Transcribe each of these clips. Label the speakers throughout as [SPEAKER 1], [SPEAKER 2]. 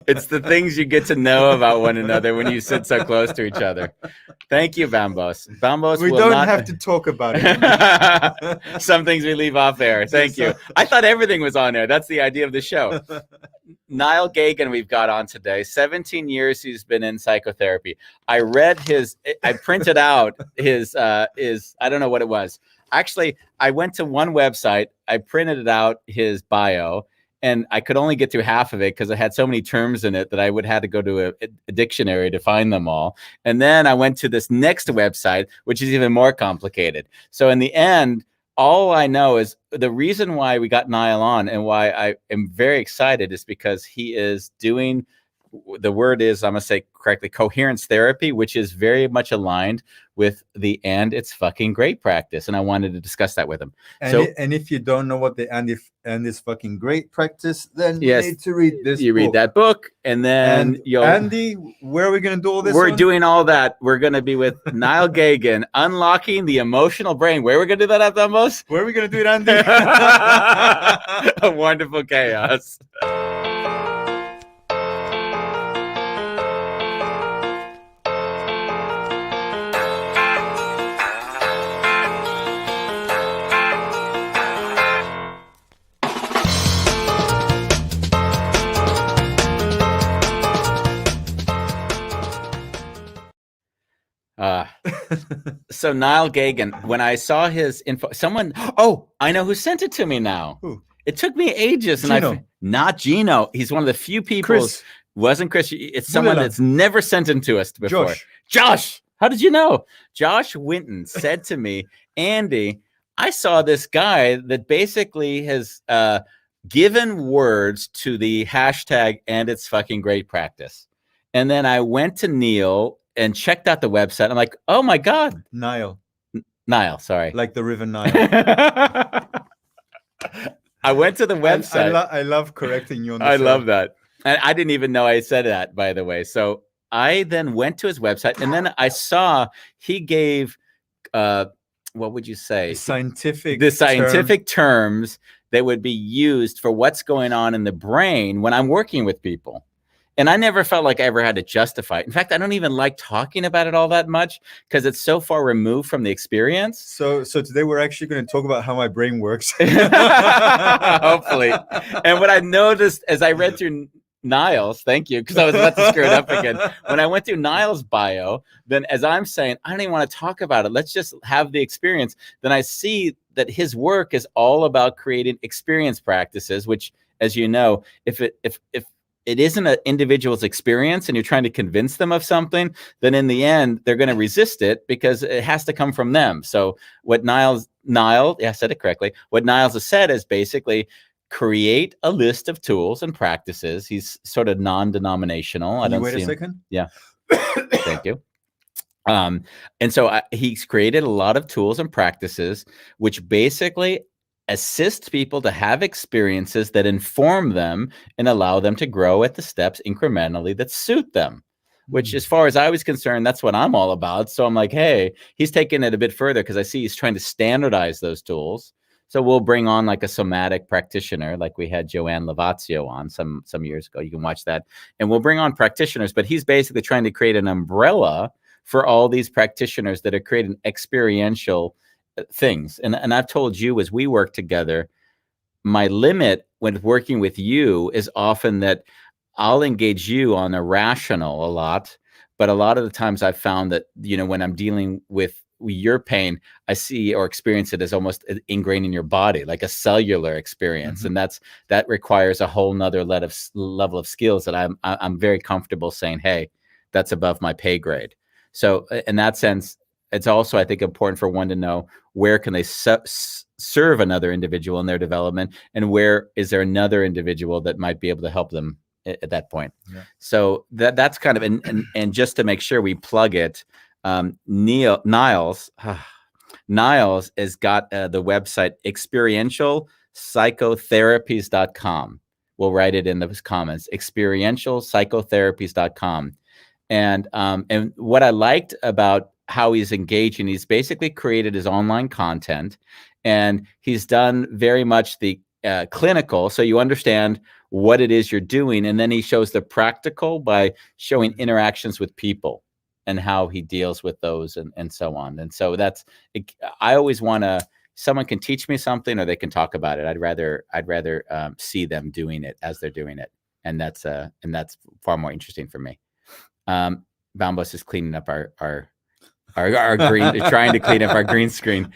[SPEAKER 1] It's the things you get to know about one another when you sit so close to each other. Thank you, Bambos. Bambos
[SPEAKER 2] We
[SPEAKER 1] will
[SPEAKER 2] don't
[SPEAKER 1] not
[SPEAKER 2] have to talk about it.
[SPEAKER 1] Some things we leave off air. Thank you. I thought everything was on air. That's the idea of the show. Niall Geoghegan we've got on today. 17 years he's been in psychotherapy. I printed out his I don't know what it was. Actually, I went to one website, I printed out his bio, and I could only get through half of it because it had so many terms in it that I would have to go to a dictionary to find them all. And then I went to this next website, which is even more complicated. So in the end, all I know is the reason why we got Niall on and why I am very excited is because he is doing, the word is, I'm going to say correctly, coherence therapy, which is very much aligned with the "and it's fucking great" practice. And I wanted to discuss that with him.
[SPEAKER 2] And if you don't know what the "and it's fucking great" practice, then you need to read this book.
[SPEAKER 1] Read that book, and then
[SPEAKER 2] Andy, where are we going to do all this?
[SPEAKER 1] We're doing all that. We're going to be with Niall Geoghegan, unlocking the emotional brain. Where are we going to do that at, Bambos?
[SPEAKER 2] Where are we going to do it, Andy?
[SPEAKER 1] A wonderful chaos. So Niall Geoghegan, when I saw his info, I know who sent it to me now.
[SPEAKER 2] Who?
[SPEAKER 1] It took me ages. Not Gino. He's one of the few people.
[SPEAKER 2] Chris.
[SPEAKER 1] Wasn't Chris. It's someone that's never sent it to us before. Josh. How did you know? Josh Winton said to me, Andy, I saw this guy that basically has given words to the hashtag "and it's fucking great" practice. And then I went to Neil and checked out the website. I'm like, oh my God.
[SPEAKER 2] Niall,
[SPEAKER 1] sorry.
[SPEAKER 2] Like the river Nile.
[SPEAKER 1] I went to the website.
[SPEAKER 2] I love correcting you on this.
[SPEAKER 1] I love that. And I didn't even know I said that, by the way. So I then went to his website, and then I saw he gave, what would you say?
[SPEAKER 2] The
[SPEAKER 1] scientific terms that would be used for what's going on in the brain when I'm working with people. And I never felt like I ever had to justify it. In fact, I don't even like talking about it all that much because it's so far removed from the experience.
[SPEAKER 2] So today we're actually going to talk about how my brain works.
[SPEAKER 1] Hopefully. And what I noticed as I read through Niall's, thank you, because I was about to screw it up again. When I went through Niall's bio, then as I'm saying, I don't even want to talk about it. Let's just have the experience. Then I see that his work is all about creating experience practices, which, as you know, if it isn't an individual's experience and you're trying to convince them of something, then in the end, they're going to resist it because it has to come from them. So what Niall, I said it correctly. What Niles has said is basically create a list of tools and practices. He's sort of non-denominational.
[SPEAKER 2] Wait a second.
[SPEAKER 1] Yeah. Thank you. And so he's created a lot of tools and practices, which basically assist people to have experiences that inform them and allow them to grow at the steps incrementally that suit them, which, as far as I was concerned, that's what I'm all about. So I'm like, hey, he's taking it a bit further because I see he's trying to standardize those tools. So we'll bring on like a somatic practitioner, like we had Joanne Lavazio on some years ago. You can watch that. And we'll bring on practitioners, but he's basically trying to create an umbrella for all these practitioners that are creating experiential things. And I've told you, as we work together, my limit when working with you is often that I'll engage you on the rational a lot, but a lot of the times I've found that, when I'm dealing with your pain, I see or experience it as almost ingrained in your body, like a cellular experience. And that requires a whole nother level of skills that I'm very comfortable saying, hey, that's above my pay grade. So in that sense, it's also, I think, important for one to know where can they serve another individual in their development, and where is there another individual that might be able to help them at that point. Yeah. So that's kind of, and just to make sure we plug it, Niles has got the website experientialpsychotherapies.com. We'll write it in the comments, experientialpsychotherapies.com. And what I liked about how he's engaging, he's basically created his online content, and he's done very much the clinical. So you understand what it is you're doing. And then he shows the practical by showing interactions with people and how he deals with those and so on. And so I always want to, someone can teach me something or they can talk about it. I'd rather see them doing it as they're doing it. And that's far more interesting for me. Bambos is cleaning up our green, trying to clean up our green screen.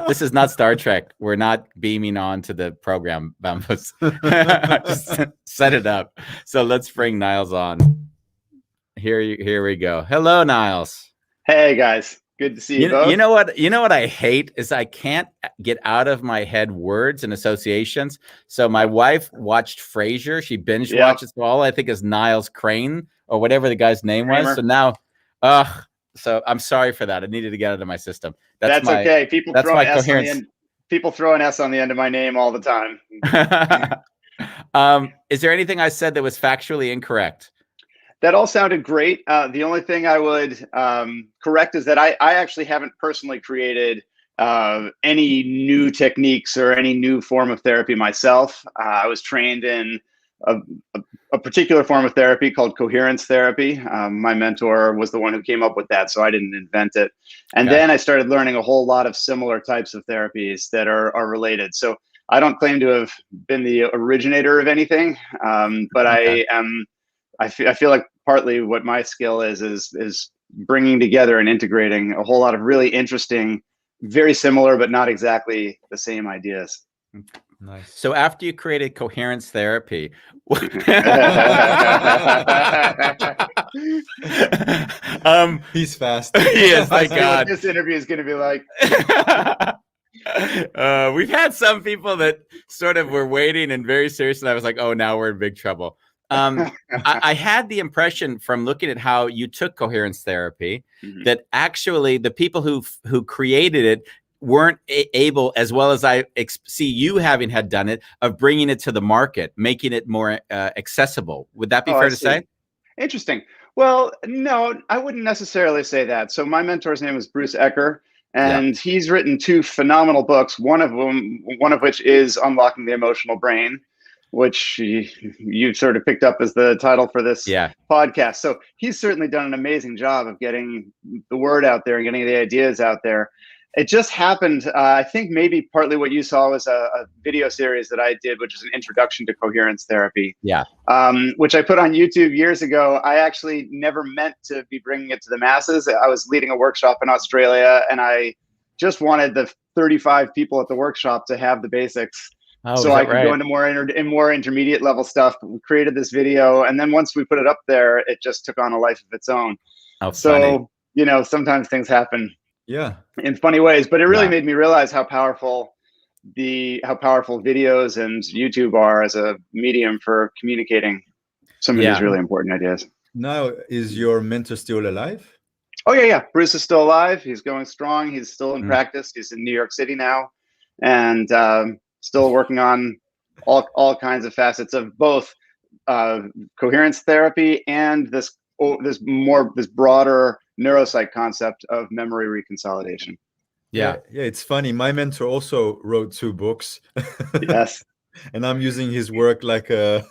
[SPEAKER 1] This is not Star Trek. We're not beaming on to the program, Bambos. Just set it up. So let's bring Niles on. Here we go. Hello, Niles.
[SPEAKER 3] Hey guys. Good to see you both.
[SPEAKER 1] You know what I hate is I can't get out of my head words and associations. So my wife watched Frasier. She binge watches. So all I think is Niles Crane or whatever the guy's name was. So now, so I'm sorry for that. I needed to get it out of my system. That's
[SPEAKER 3] okay. People throw an S on the end. People throw an S on the end of my name all the time.
[SPEAKER 1] Is there anything I said that was factually incorrect?
[SPEAKER 3] That all sounded great. The only thing I would correct is that I actually haven't personally created any new techniques or any new form of therapy myself. I was trained in a particular form of therapy called Coherence Therapy. My mentor was the one who came up with that, so I didn't invent it. And then I started learning a whole lot of similar types of therapies that are related. So I don't claim to have been the originator of anything, but I feel like partly what my skill is bringing together and integrating a whole lot of really interesting, very similar, but not exactly the same ideas.
[SPEAKER 1] Nice. So after you created Coherence Therapy,
[SPEAKER 2] he's fast.
[SPEAKER 1] He is, thank God.
[SPEAKER 3] This interview is going to be like.
[SPEAKER 1] We've had some people that sort of were waiting and very serious, and I was like, oh, now we're in big trouble. I had the impression from looking at how you took Coherence Therapy that actually the people who created it weren't able, as well as I see you having had done it, of bringing it to the market, making it more accessible. Would that be fair to say?
[SPEAKER 3] Interesting. Well, no, I wouldn't necessarily say that. So my mentor's name is Bruce Ecker, and he's written 2 phenomenal books. One of which is Unlocking the Emotional Brain, which you sort of picked up as the title for this podcast. So he's certainly done an amazing job of getting the word out there and getting the ideas out there. It just happened, I think maybe partly what you saw was a video series that I did, which is an introduction to Coherence Therapy. Which I put on YouTube years ago. I actually never meant to be bringing it to the masses. I was leading a workshop in Australia, and I just wanted the 35 people at the workshop to have the basics. So I could go into more intermediate level stuff. We created this video, and then once we put it up there, it just took on a life of its own. So, you know, sometimes things happen in funny ways, but it really made me realize how powerful videos and YouTube are as a medium for communicating some of these really important ideas.
[SPEAKER 2] Now, is your mentor still alive?
[SPEAKER 3] Oh yeah. Bruce is still alive. He's going strong. He's still in practice. He's in New York City now, and still working on all kinds of facets of both coherence therapy and this broader neuropsych concept of memory reconsolidation.
[SPEAKER 2] Yeah, it's funny. My mentor also wrote 2 books.
[SPEAKER 3] Yes.
[SPEAKER 2] And I'm using his work like a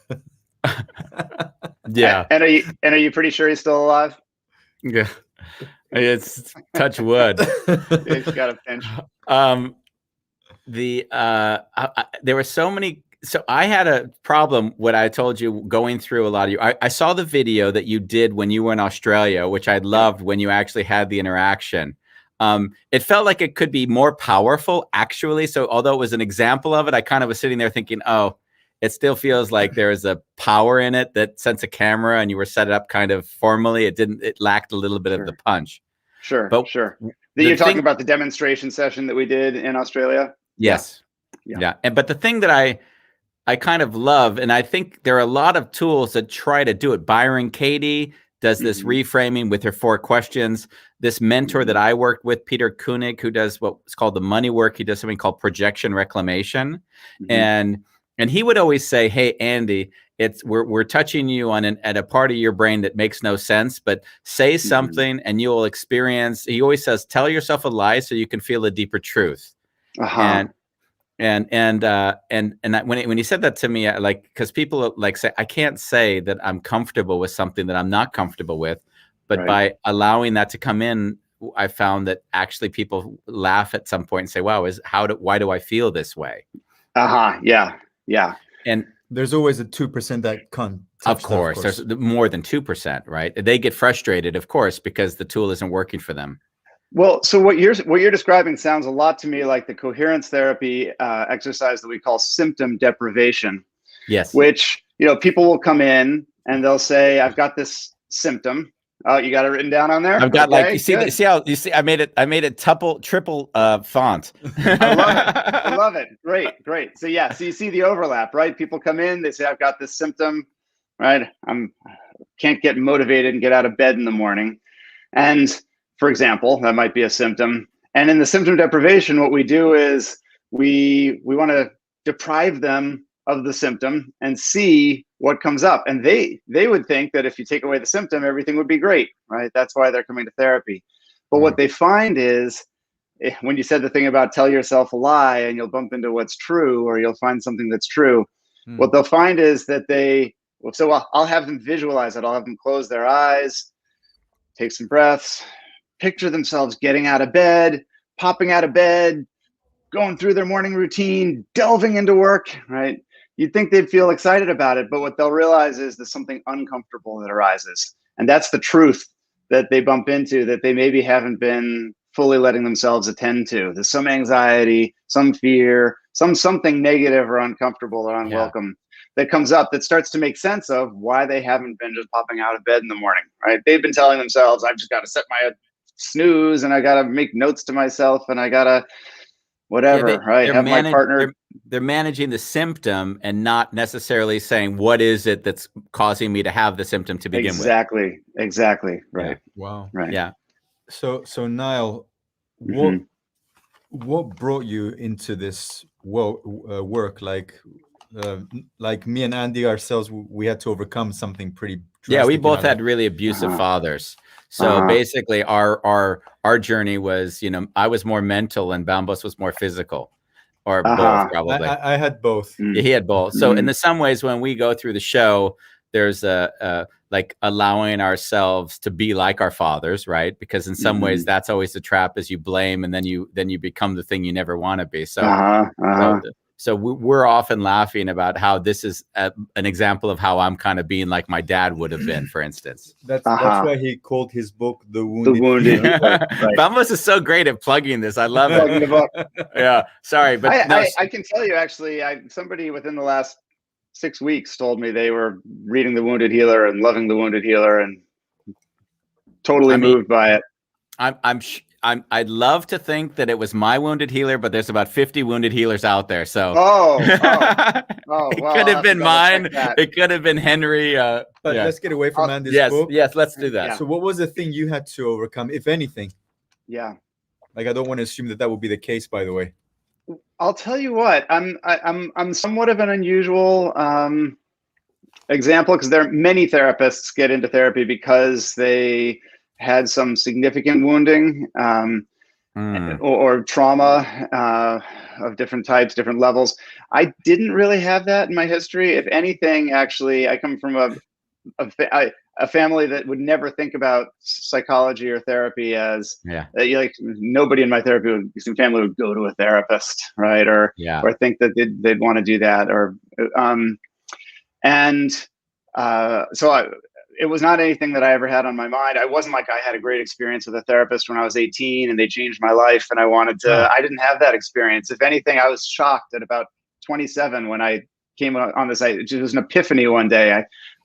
[SPEAKER 3] And are you pretty sure he's still alive?
[SPEAKER 1] Yeah. It's touch wood.
[SPEAKER 3] He's got a pinch.
[SPEAKER 1] There were so many. So I had a problem, what I told you, going through a lot of you. I saw the video that you did when you were in Australia, which I loved when you actually had the interaction. It felt like it could be more powerful, actually. So although it was an example of it, I kind of was sitting there thinking, oh, it still feels like there is a power in it that sense a camera and you were set up kind of formally. It lacked a little bit of the punch.
[SPEAKER 3] Sure. You're talking about the demonstration session that we did in Australia?
[SPEAKER 1] Yes. Yeah. But the thing that I kind of love, and I think there are a lot of tools that try to do it. Byron Katie does this reframing with her 4 questions. This mentor that I worked with, Peter Koenig, who does what's called the money work, he does something called projection reclamation. And he would always say, hey, Andy, we're touching you on at a part of your brain that makes no sense, but say something and you'll experience, he always says, tell yourself a lie so you can feel a deeper truth. When he said that to me, because people like say, I can't say that I'm comfortable with something that I'm not comfortable with, but by allowing that to come in, I found that actually people laugh at some point and say, wow, why do I feel this way?
[SPEAKER 3] Yeah.
[SPEAKER 1] And
[SPEAKER 2] there's always a 2% that can't.
[SPEAKER 1] Of course, there's more than 2%, right? They get frustrated, of course, because the tool isn't working for them.
[SPEAKER 3] Well, so what you're describing sounds a lot to me like the coherence therapy exercise that we call symptom deprivation.
[SPEAKER 1] Yes.
[SPEAKER 3] Which, people will come in and they'll say, I've got this symptom. Oh, you got it written down on there?
[SPEAKER 1] I've got I made it triple font.
[SPEAKER 3] I love it. Great. So yeah, so you see the overlap, right? People come in, they say, I've got this symptom, right? Can't get motivated and get out of bed in the morning. And for example, that might be a symptom. And in the symptom deprivation, what we do is we want to deprive them of the symptom and see what comes up. And they would think that if you take away the symptom, everything would be great, right? That's why they're coming to therapy. But what they find is, when you said the thing about tell yourself a lie and you'll bump into what's true, or you'll find something that's true, what they'll find is that I'll have them visualize it. I'll have them close their eyes, take some breaths, picture themselves getting out of bed, popping out of bed, going through their morning routine, delving into work, right? You'd think they'd feel excited about it, but what they'll realize is there's something uncomfortable that arises. And that's the truth that they bump into, that they maybe haven't been fully letting themselves attend to. There's some anxiety, some fear, something negative or uncomfortable or unwelcome that comes up that starts to make sense of why they haven't been just popping out of bed in the morning, right? They've been telling themselves, I've just got to set my snooze and I got to make notes to myself and I got to whatever, right? Have my partner.
[SPEAKER 1] They're managing the symptom and not necessarily saying, what is it that's causing me to have the symptom to begin with?
[SPEAKER 3] Exactly. Right.
[SPEAKER 2] Yeah. Wow.
[SPEAKER 3] Right.
[SPEAKER 1] Yeah.
[SPEAKER 2] So Niall, what brought you into this work? Like me and Andy ourselves, we had to overcome something pretty drastic.
[SPEAKER 1] Yeah, we both had really abusive fathers. So basically our journey was, I was more mental and Bambos was more physical, or both probably.
[SPEAKER 2] I had both.
[SPEAKER 1] He had both. So in some ways, when we go through the show, there's like allowing ourselves to be like our fathers, right? Because in some ways, that's always the trap, is you blame and then you become the thing you never want to be. So so we're often laughing about how this is an example of how I'm kind of being like my dad would have been, for instance.
[SPEAKER 2] That's why he called his book The Wounded.
[SPEAKER 3] Right.
[SPEAKER 1] Bambos is so great at plugging this. I love it. Yeah, sorry, but
[SPEAKER 3] I can tell you, actually, somebody within the last 6 weeks told me they were reading The Wounded Healer and loving The Wounded Healer and totally moved by it.
[SPEAKER 1] I'd love to think that it was my wounded healer, but there's about 50 wounded healers out there. So it could have been mine. It could have been Henry.
[SPEAKER 2] But let's get away from Andy's book.
[SPEAKER 1] Yes, let's do that.
[SPEAKER 2] Yeah. So what was the thing you had to overcome, if anything?
[SPEAKER 3] Yeah.
[SPEAKER 2] Like, I don't want to assume that would be the case, by the way.
[SPEAKER 3] I'll tell you what, I'm somewhat of an unusual example, because there are many therapists get into therapy because they had some significant wounding or trauma of different types, different levels. I didn't really have that in my history. If anything, actually, I come from a family that would never think about psychology or therapy as like nobody in my family would go to a therapist, right? Or think that they'd want to do that, or so it was not anything that I ever had on my mind. I wasn't like I had a great experience with a therapist when I was 18 and they changed my life and I wanted to. I didn't have that experience. If anything, I was shocked at about 27 when I came on this. It was an epiphany one day.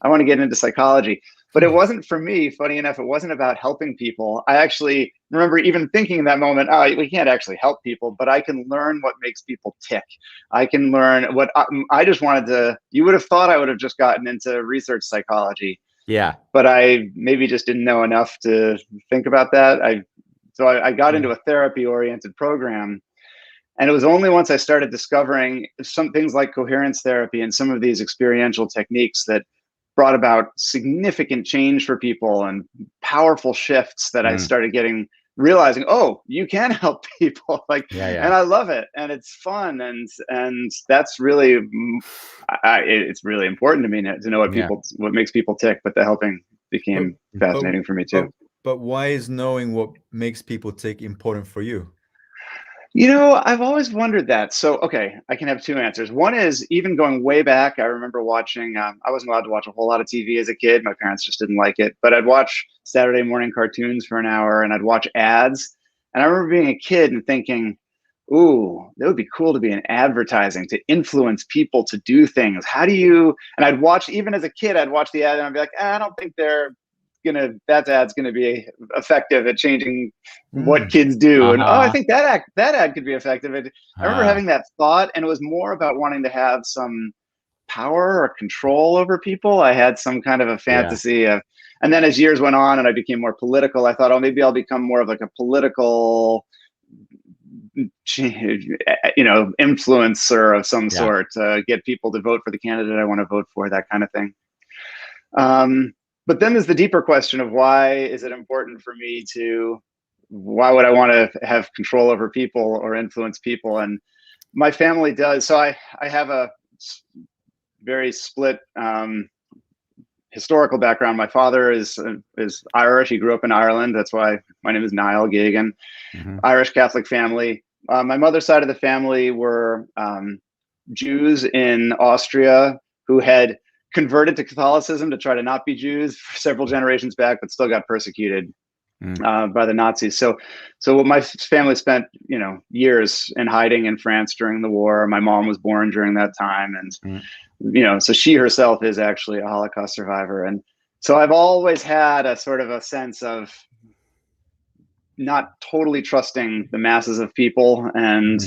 [SPEAKER 3] I want to get into psychology, but it wasn't for me. Funny enough, it wasn't about helping people. I actually remember even thinking in that moment, we can't actually help people, but I can learn what makes people tick. I can learn what I just wanted to. You would have thought I would have just gotten into research psychology.
[SPEAKER 1] Yeah.
[SPEAKER 3] But I maybe just didn't know enough to think about that. I got into a therapy-oriented program. And it was only once I started discovering some things like coherence therapy and some of these experiential techniques that brought about significant change for people and powerful shifts that I started getting realizing, oh, you can help people, like,
[SPEAKER 1] Yeah.
[SPEAKER 3] and I love it, and it's fun, and that's really, it's really important to me to know what makes people tick. But the helping became fascinating for me too.
[SPEAKER 2] But why is knowing what makes people tick important for you?
[SPEAKER 3] I've always wondered that. So, okay, I can have two answers. One is, even going way back, I remember watching, I wasn't allowed to watch a whole lot of TV as a kid. My parents just didn't like it. But I'd watch Saturday morning cartoons for an hour, and I'd watch ads. And I remember being a kid and thinking, ooh, that would be cool to be in advertising, to influence people to do things. How do you, and I'd watch, even as a kid, I'd watch the ad and I'd be like, I don't think that ad's gonna be effective at changing what kids do. And I think that ad could be effective. I remember having that thought, and it was more about wanting to have some power or control over people. I had some kind of a fantasy of, and then as years went on and I became more political, I thought, oh, maybe I'll become more of like a political, influencer of some sort, get people to vote for the candidate I want to vote for, that kind of thing. But then there's the deeper question of, why is it important for me why would I want to have control over people or influence people? And my family does. So I have a very split historical background. My father is Irish. He grew up in Ireland. That's why my name is Niall Geoghegan. Irish Catholic family. My mother's side of the family were Jews in Austria who had converted to Catholicism to try to not be Jews for several generations back, but still got persecuted by the Nazis. So my family spent, years in hiding in France during the war. My mom was born during that time. And, so she herself is actually a Holocaust survivor. And so I've always had a sort of a sense of not totally trusting the masses of people, and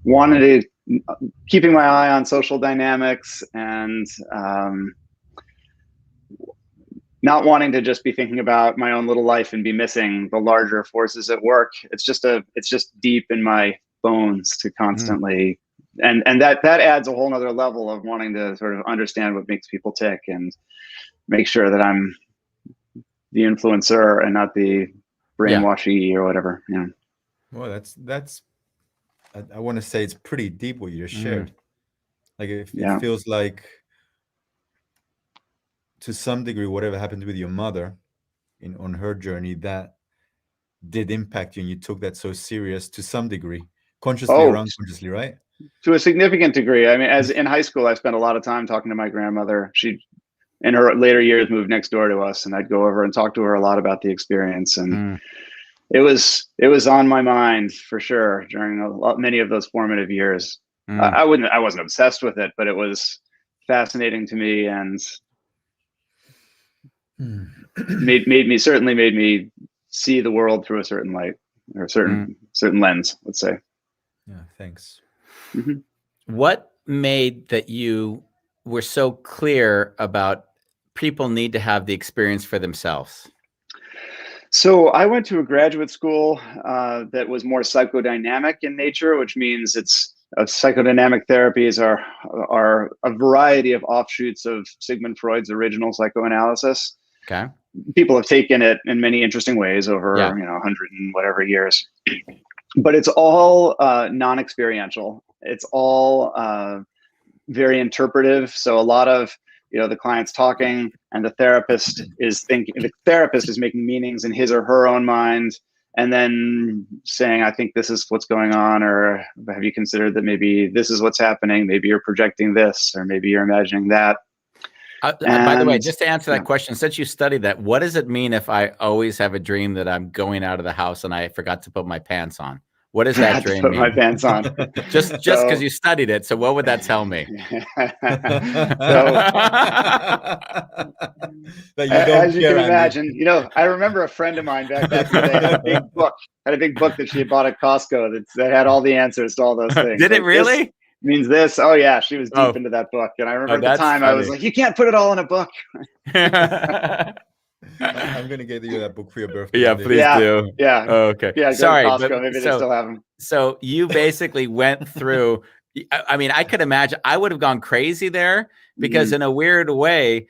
[SPEAKER 3] wanted to, keeping my eye on social dynamics, and not wanting to just be thinking about my own little life and be missing the larger forces at work. It's just deep in my bones to constantly, and that adds a whole nother level of wanting to sort of understand what makes people tick and make sure that I'm the influencer and not the brainwashy or whatever. Yeah.
[SPEAKER 2] Well, that's I want to say it's pretty deep what you just shared. Like it feels like, to some degree, whatever happened with your mother on her journey, that did impact you, and you took that so serious to some degree, consciously or unconsciously, right?
[SPEAKER 3] To a significant degree. I mean, as in high school, I spent a lot of time talking to my grandmother. She, in her later years, moved next door to us, and I'd go over and talk to her a lot about the experience. And it was on my mind for sure during many of those formative years. I wasn't obsessed with it, but it was fascinating to me, and made me see the world through a certain light, or a certain lens, let's say.
[SPEAKER 2] Yeah, thanks.
[SPEAKER 1] What made that you were so clear about people need to have the experience for themselves?
[SPEAKER 3] So I went to a graduate school that was more psychodynamic in nature, which means psychodynamic therapies are a variety of offshoots of Sigmund Freud's original psychoanalysis.
[SPEAKER 1] Okay.
[SPEAKER 3] People have taken it in many interesting ways over 100 and whatever years, but it's all non-experiential. It's all very interpretive. So a lot of the client's talking, and the therapist is making meanings in his or her own mind, and then saying, I think this is what's going on, or have you considered that maybe this is what's happening? Maybe you're projecting this, or maybe you're imagining that.
[SPEAKER 1] By the way, just to answer that question, since you studied that, what does it mean if I always have a dream that I'm going out of the house and I forgot to put my pants on? What does that dream mean?
[SPEAKER 3] Put my pants on.
[SPEAKER 1] just because you studied it. So what would that tell me?
[SPEAKER 3] As you can imagine, I remember a friend of mine back in the day had a big book that she had bought at Costco that had all the answers to all those things.
[SPEAKER 1] Did it really?
[SPEAKER 3] This means this. Oh yeah, she was deep into that book. And I remember at the time I was like, you can't put it all in a book.
[SPEAKER 2] I'm gonna get you that book for your birthday.
[SPEAKER 1] Yeah, please do.
[SPEAKER 3] Yeah.
[SPEAKER 1] Oh, okay.
[SPEAKER 3] Yeah.
[SPEAKER 1] Sorry,
[SPEAKER 3] Costco, maybe they still have them.
[SPEAKER 1] So you basically went through. I mean, I could imagine I would have gone crazy there, because in a weird way,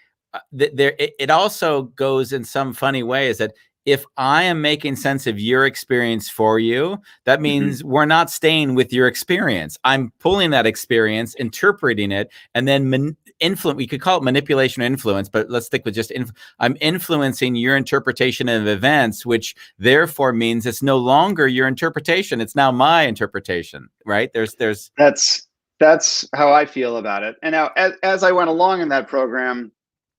[SPEAKER 1] it also goes in some funny way, is that if I am making sense of your experience for you, that means we're not staying with your experience. I'm pulling that experience, interpreting it, and then we could call it manipulation or influence, but let's stick with just I'm influencing your interpretation of events, which therefore means it's no longer your interpretation. It's now my interpretation, right?
[SPEAKER 3] That's how I feel about it. And now as I went along in that program,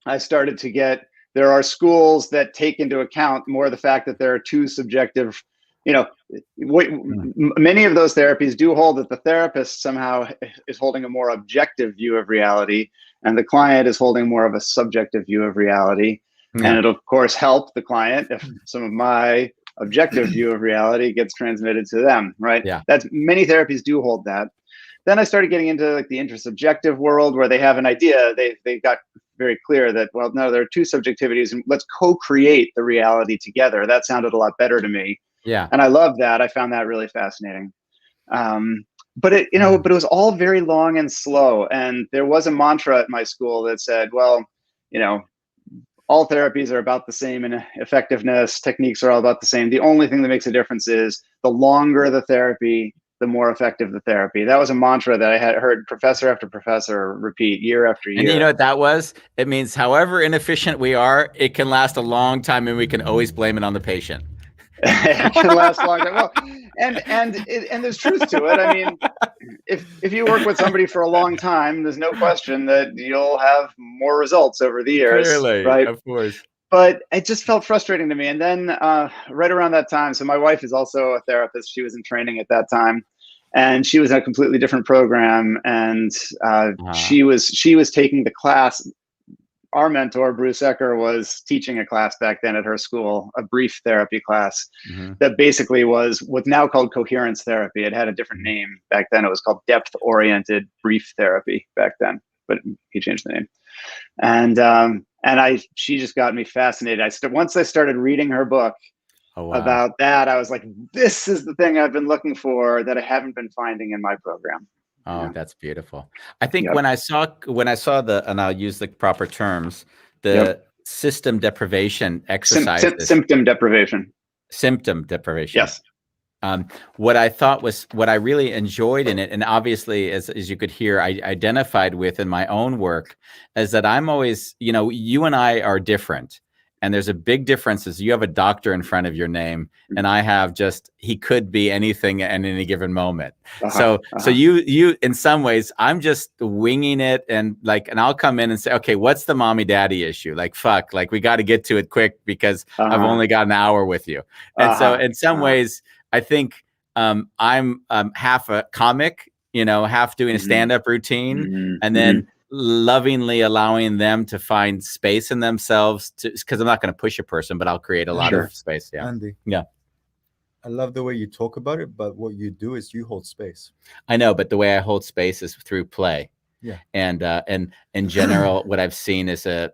[SPEAKER 3] I started to get, there are schools that take into account more the fact that there are two subjective, many of those therapies do hold that the therapist somehow is holding a more objective view of reality and the client is holding more of a subjective view of reality. And it'll of course help the client if some of my objective view of reality gets transmitted to them, right?
[SPEAKER 1] Yeah.
[SPEAKER 3] That's, many therapies do hold that. Then I started getting into like the intersubjective world where they have an idea. They got very clear that, well, no, there are two subjectivities and let's co-create the reality together. That sounded a lot better to me.
[SPEAKER 1] Yeah.
[SPEAKER 3] And I love that. I found that really fascinating. But it was all very long and slow. And there was a mantra at my school that said, well, all therapies are about the same in effectiveness. Techniques are all about the same. The only thing that makes a difference is the longer the therapy, the more effective the therapy. That was a mantra that I had heard professor after professor repeat year after year.
[SPEAKER 1] And you know what that was? It means however inefficient we are, it can last a long time and we can always blame it on the patient.
[SPEAKER 3] It can last a long time. Well, and there's truth to it. I mean, if you work with somebody for a long time, there's no question that you'll have more results over the years.
[SPEAKER 1] Clearly,
[SPEAKER 3] right?
[SPEAKER 1] Of course.
[SPEAKER 3] But it just felt frustrating to me. And then right around that time, so my wife is also a therapist. She was in training at that time. And she was in a completely different program. And she was taking the class. Our mentor, Bruce Ecker, was teaching a class back then at her school, a brief therapy class that basically was what's now called Coherence Therapy. It had a different name back then. It was called Depth-Oriented Brief Therapy back then, but he changed the name. And she just got me fascinated. Once I started reading her book about that, I was like, this is the thing I've been looking for that I haven't been finding in my program.
[SPEAKER 1] Oh, that's beautiful. I think when I saw the, and I'll use the proper terms, the system deprivation exercises.
[SPEAKER 3] Symptom deprivation.
[SPEAKER 1] Symptom deprivation.
[SPEAKER 3] Yes.
[SPEAKER 1] What I thought was, what I really enjoyed in it, and obviously, as you could hear, I identified with in my own work, is that I'm always, you and I are different. And there's a big difference is you have a doctor in front of your name and I have he could be anything at any given moment. So you, in some ways, I'm just winging it and I'll come in and say, okay, what's the mommy daddy issue? We got to get to it quick because I've only got an hour with you. And so in some ways, I think I'm half a comic, half doing a stand-up routine and then lovingly allowing them to find space in themselves because I'm not going to push a person, but I'll create a lot of space. Yeah.
[SPEAKER 2] Andy.
[SPEAKER 1] Yeah.
[SPEAKER 2] I love the way you talk about it, but what you do is you hold space.
[SPEAKER 1] I know, but the way I hold space is through play.
[SPEAKER 2] Yeah.
[SPEAKER 1] And in general, what I've seen is as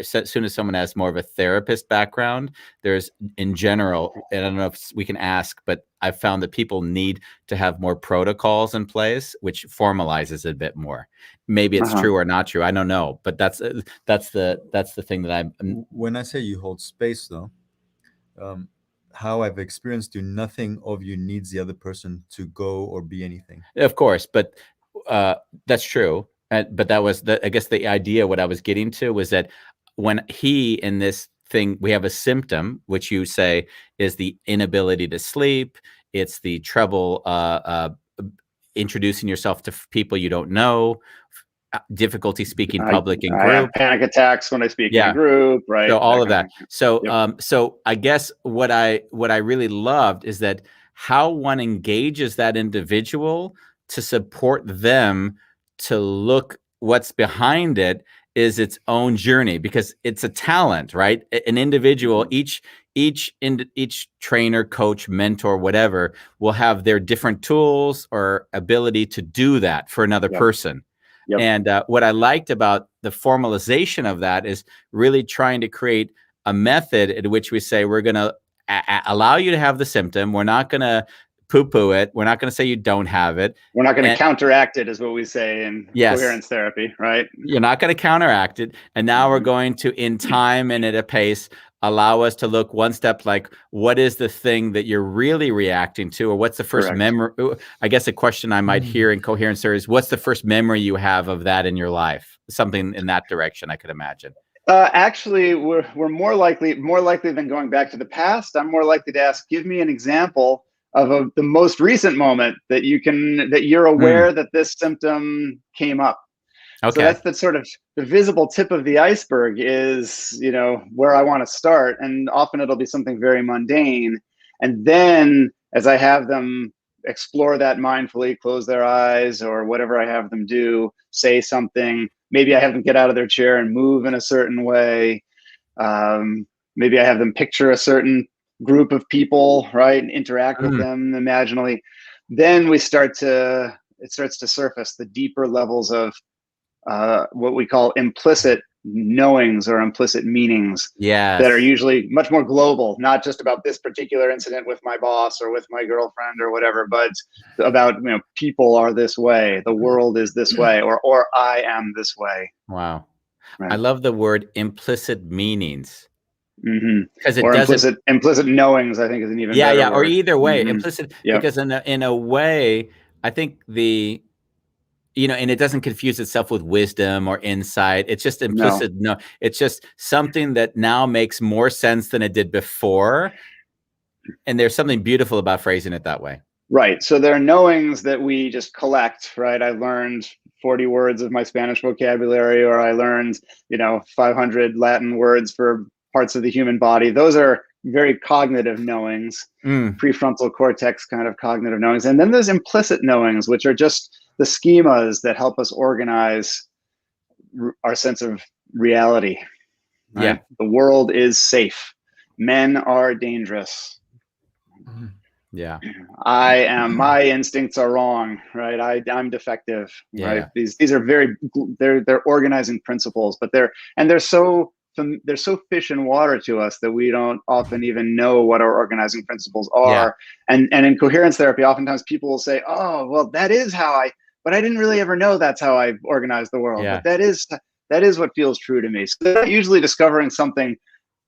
[SPEAKER 1] soon as someone has more of a therapist background, there's in general, and I don't know if we can ask, but I've found that people need to have more protocols in place, which formalizes it a bit more. Maybe it's true or not true. I don't know, but that's the thing that I'm.
[SPEAKER 2] When I say you hold space, though, how I've experienced nothing of you needs the other person to go or be anything.
[SPEAKER 1] Of course, but that's true. But that was I guess the idea. What I was getting to was that when in this thing, we have a symptom, which you say is the inability to sleep. It's the trouble introducing yourself to people you don't know, difficulty speaking public in group.
[SPEAKER 3] I have panic attacks when I speak in a group, right?
[SPEAKER 1] So all of that. So so I guess what I really loved is that how one engages that individual to support them to look what's behind it is its own journey, because it's a talent, right? An individual, each trainer, coach, mentor, whatever, will have their different tools or ability to do that for another person. Yep. And what I liked about the formalization of that is really trying to create a method in which we say, we're going to allow you to have the symptom. We're not going to poo-poo it. We're not going to say you don't have it.
[SPEAKER 3] We're not going to counteract it, is what we say in coherence therapy, right?
[SPEAKER 1] You're not going to counteract it. And now we're going to, in time and at a pace, allow us to look one step, like, what is the thing that you're really reacting to, or what's the first memory? I guess a question I might hear in Coherence Therapy is, what's the first memory you have of that in your life? Something in that direction, I could imagine.
[SPEAKER 3] Actually, we're more likely than going back to the past. I'm more likely to ask, give me an example of the most recent moment that you're aware that this symptom came up.
[SPEAKER 1] Okay.
[SPEAKER 3] So that's the sort of the visible tip of the iceberg is, where I want to start. And often it'll be something very mundane. And then as I have them explore that mindfully, close their eyes or whatever I have them do, say something, maybe I have them get out of their chair and move in a certain way. Maybe I have them picture a certain group of people, right, and interact with them imaginally. Then it starts to surface the deeper levels of what we call implicit knowings or implicit meanings that are usually much more global, not just about this particular incident with my boss or with my girlfriend or whatever, but about, people are this way, the world is this way, or I am this way.
[SPEAKER 1] Wow.
[SPEAKER 3] Right.
[SPEAKER 1] I love the word implicit meanings.
[SPEAKER 3] Because or implicit knowings, I think, is an even better word.
[SPEAKER 1] Or either way, implicit, because in a way, I think and it doesn't confuse itself with wisdom or insight. It's just implicit. No, it's just something that now makes more sense than it did before. And there's something beautiful about phrasing it that way.
[SPEAKER 3] Right. So there are knowings that we just collect, right? I learned 40 words of my Spanish vocabulary, or I learned, 500 Latin words for parts of the human body. Those are very cognitive knowings, prefrontal cortex kind of cognitive knowings. And then there's implicit knowings, which are just the schemas that help us organize our sense of reality. Right?
[SPEAKER 1] Yeah.
[SPEAKER 3] The world is safe. Men are dangerous.
[SPEAKER 1] Yeah.
[SPEAKER 3] My instincts are wrong, right? I'm defective, right? These are they're organizing principles, but they're so fish in water to us that we don't often even know what our organizing principles are. And in coherence therapy, oftentimes people will say, oh, well, that is how but I didn't really ever know that's how I organize the world. But that is what feels true to me. So they're not usually discovering something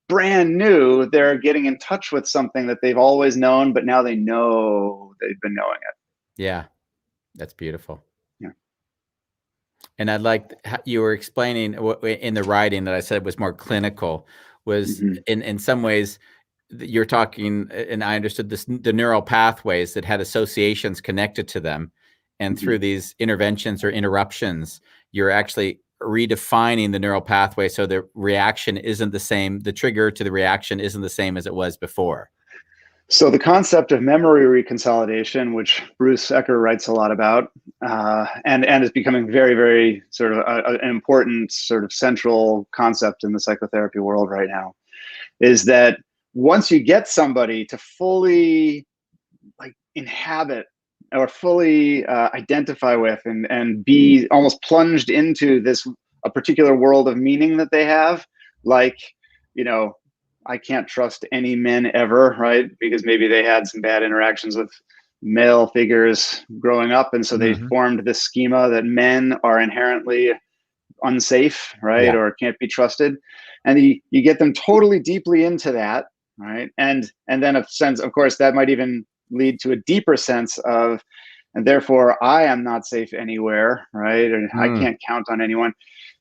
[SPEAKER 3] brand new. They're getting in touch with something that they've always known, but now they know they've been knowing it.
[SPEAKER 1] Yeah, that's beautiful.
[SPEAKER 3] Yeah.
[SPEAKER 1] And I'd like you were explaining in the writing that I said was more clinical, was in some ways you're talking, and I understood the neural pathways that had associations connected to them. And through these interventions or interruptions, you're actually redefining the neural pathway so the reaction isn't the same, the trigger to the reaction isn't the same as it was before.
[SPEAKER 3] So the concept of memory reconsolidation, which Bruce Ecker writes a lot about, and is becoming very, very sort of an important sort of central concept in the psychotherapy world right now, is that once you get somebody to fully inhabit or fully identify with and be almost plunged into a particular world of meaning that they have, I can't trust any men ever, right? Because maybe they had some bad interactions with male figures growing up, and so they formed this schema that men are inherently unsafe, right? Or can't be trusted. And you get them totally deeply into that, right? And then a sense, of course, that might even lead to a deeper sense of, and therefore I am not safe anywhere, right? And I can't count on anyone.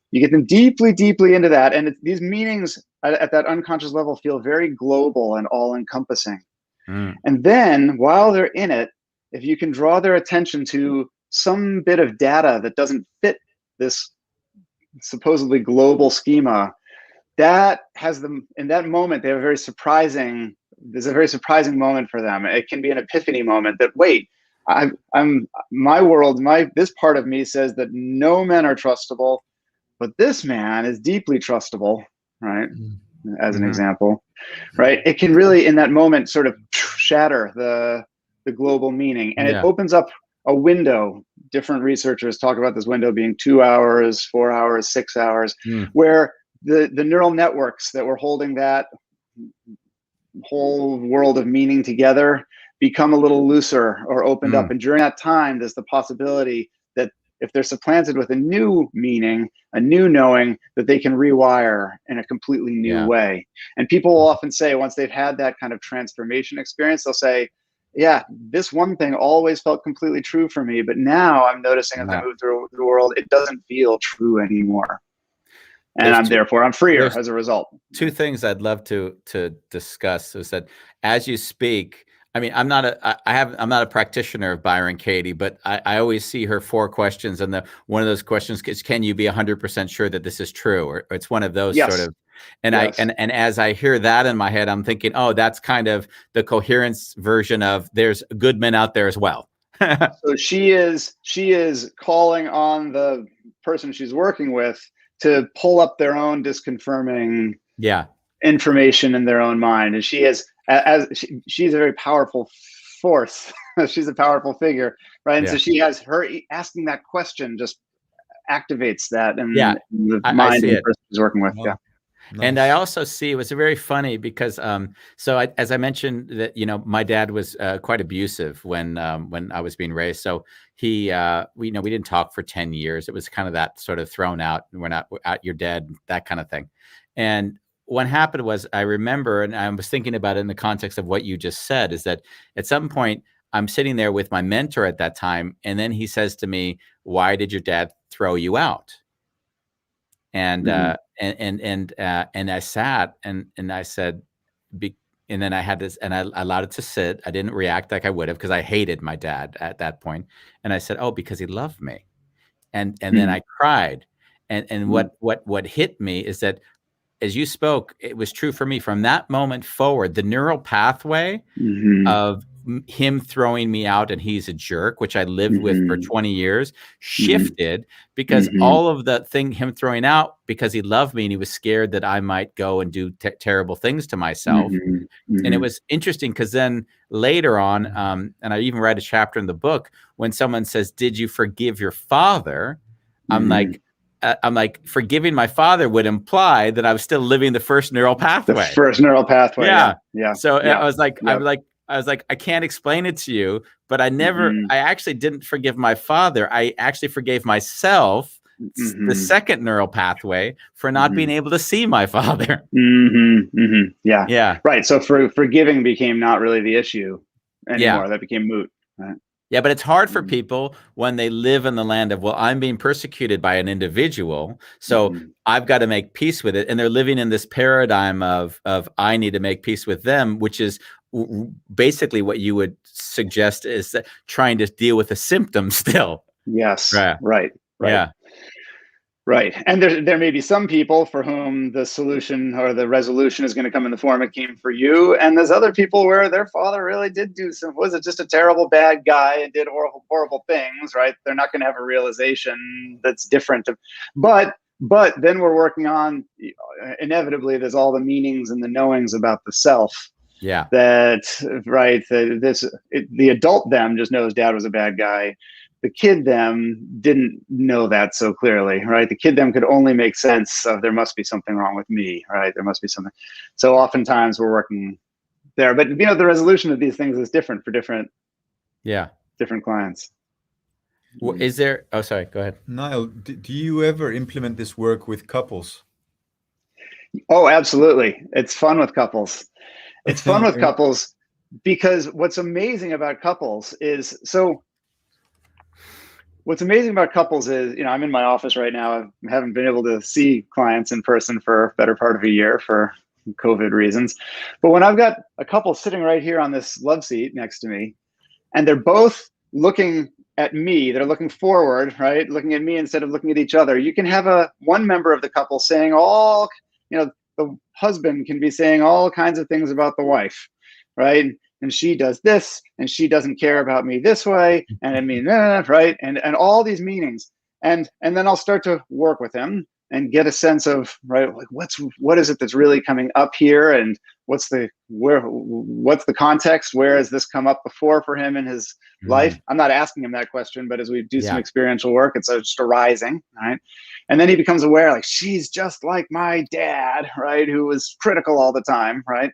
[SPEAKER 3] You get them deeply, deeply into that. And these meanings at that unconscious level feel very global and all-encompassing. And then while they're in it, if you can draw their attention to some bit of data that doesn't fit this supposedly global schema, that has them, in that moment, there's a very surprising moment for them. It can be an epiphany moment that, wait, this part of me says that no men are trustable, but this man is deeply trustable, right? As an example, right? It can really, in that moment, sort of shatter the global meaning, and it opens up a window. Different researchers talk about this window being 2 hours, 4 hours, 6 hours, where the neural networks that were holding that whole world of meaning together become a little looser or opened up. And during that time, there's the possibility that if they're supplanted with a new meaning, a new knowing, that they can rewire in a completely new way. And people will often say, once they've had that kind of transformation experience, they'll say, yeah, this one thing always felt completely true for me, but now I'm noticing as I move through the world, it doesn't feel true anymore. And I'm freer as a result.
[SPEAKER 1] Two things I'd love to discuss is that as you speak, I mean, I'm not a practitioner of Byron Katie, but I always see her 4 questions, and one of those questions is, can you be 100% sure that this is true? Or it's one of those sort of, and and as I hear that in my head, I'm thinking, oh, that's kind of the coherence version of there's good men out there as well.
[SPEAKER 3] So she is calling on the person she's working with to pull up their own disconfirming information in their own mind. And she's a very powerful force. She's a powerful figure, right? And so she has her asking that question just activates that in the mind of the person she's working with.
[SPEAKER 2] Nice.
[SPEAKER 1] And I also see it was very funny because as I mentioned that, you know, my dad was quite abusive when I was being raised. So we didn't talk for 10 years. It was kind of that sort of thrown out, we're out, you're dead, that kind of thing. And what happened was, I remember, and I was thinking about it in the context of what you just said, is that at some point I'm sitting there with my mentor at that time, and then he says to me, "Why did your dad throw you out?" And and I sat and I said, and then I had this, and I allowed it to sit. I didn't react like I would have, because I hated my dad at that point. And I said, "Oh, because he loved me." And then I cried. And what hit me is that, as you spoke, it was true for me from that moment forward. The neural pathway of him throwing me out and he's a jerk, which I lived with for 20 years, shifted because all of the him throwing out because he loved me and he was scared that I might go and do terrible things to myself. And it was interesting because then later on, and I even write a chapter in the book, when someone says, "Did you forgive your father?" I'm like, forgiving my father would imply that I was still living the first neural pathway.
[SPEAKER 3] The first neural pathway. Yeah.
[SPEAKER 1] So I was like, I can't explain it to you, but I actually didn't forgive my father. I actually forgave myself, the second neural pathway, for not being able to see my father.
[SPEAKER 3] Yeah. Right. So forgiving became not really the issue anymore. That became moot. Right?
[SPEAKER 1] Yeah, but it's hard for people when they live in the land of, well, I'm being persecuted by an individual, so I've got to make peace with it. And they're living in this paradigm of I need to make peace with them, which is basically what you would suggest is that trying to deal with the symptoms still.
[SPEAKER 3] Yes. Right.
[SPEAKER 1] Yeah.
[SPEAKER 3] Right. And there may be some people for whom the solution or the resolution is going to come in the form it came for you. And there's other people where their father really did was it just a terrible bad guy and did horrible things, right? They're not going to have a realization that's different. But then we're working on, inevitably, there's all the meanings and the knowings about the self.
[SPEAKER 1] Yeah.
[SPEAKER 3] The adult them just knows dad was a bad guy. The kid them didn't know that so clearly, right? The kid them could only make sense of, there must be something wrong with me, right? There must be something. So oftentimes we're working there, but the resolution of these things is different for different clients.
[SPEAKER 1] Well, is there? Oh, sorry. Go ahead.
[SPEAKER 2] Niall, do you ever implement this work with couples?
[SPEAKER 3] Oh, absolutely. It's fun with couples. It's fun with couples because what's amazing about couples is I'm in my office right now. I haven't been able to see clients in person for a better part of a year for COVID reasons. But when I've got a couple sitting right here on this love seat next to me, and they're both looking at me, they're looking forward, right? Looking at me instead of looking at each other. You can have one member of the couple saying the husband can be saying all kinds of things about the wife, right? And she does this, and she doesn't care about me this way, and I mean, right? And all these meanings, and then I'll start to work with him and get a sense of, right, like what is it that's really coming up here, and what's the context? Where has this come up before for him in his life? I'm not asking him that question, but as we do some experiential work, it's just arising, right? And then he becomes aware, like, she's just like my dad, right, who was critical all the time, right?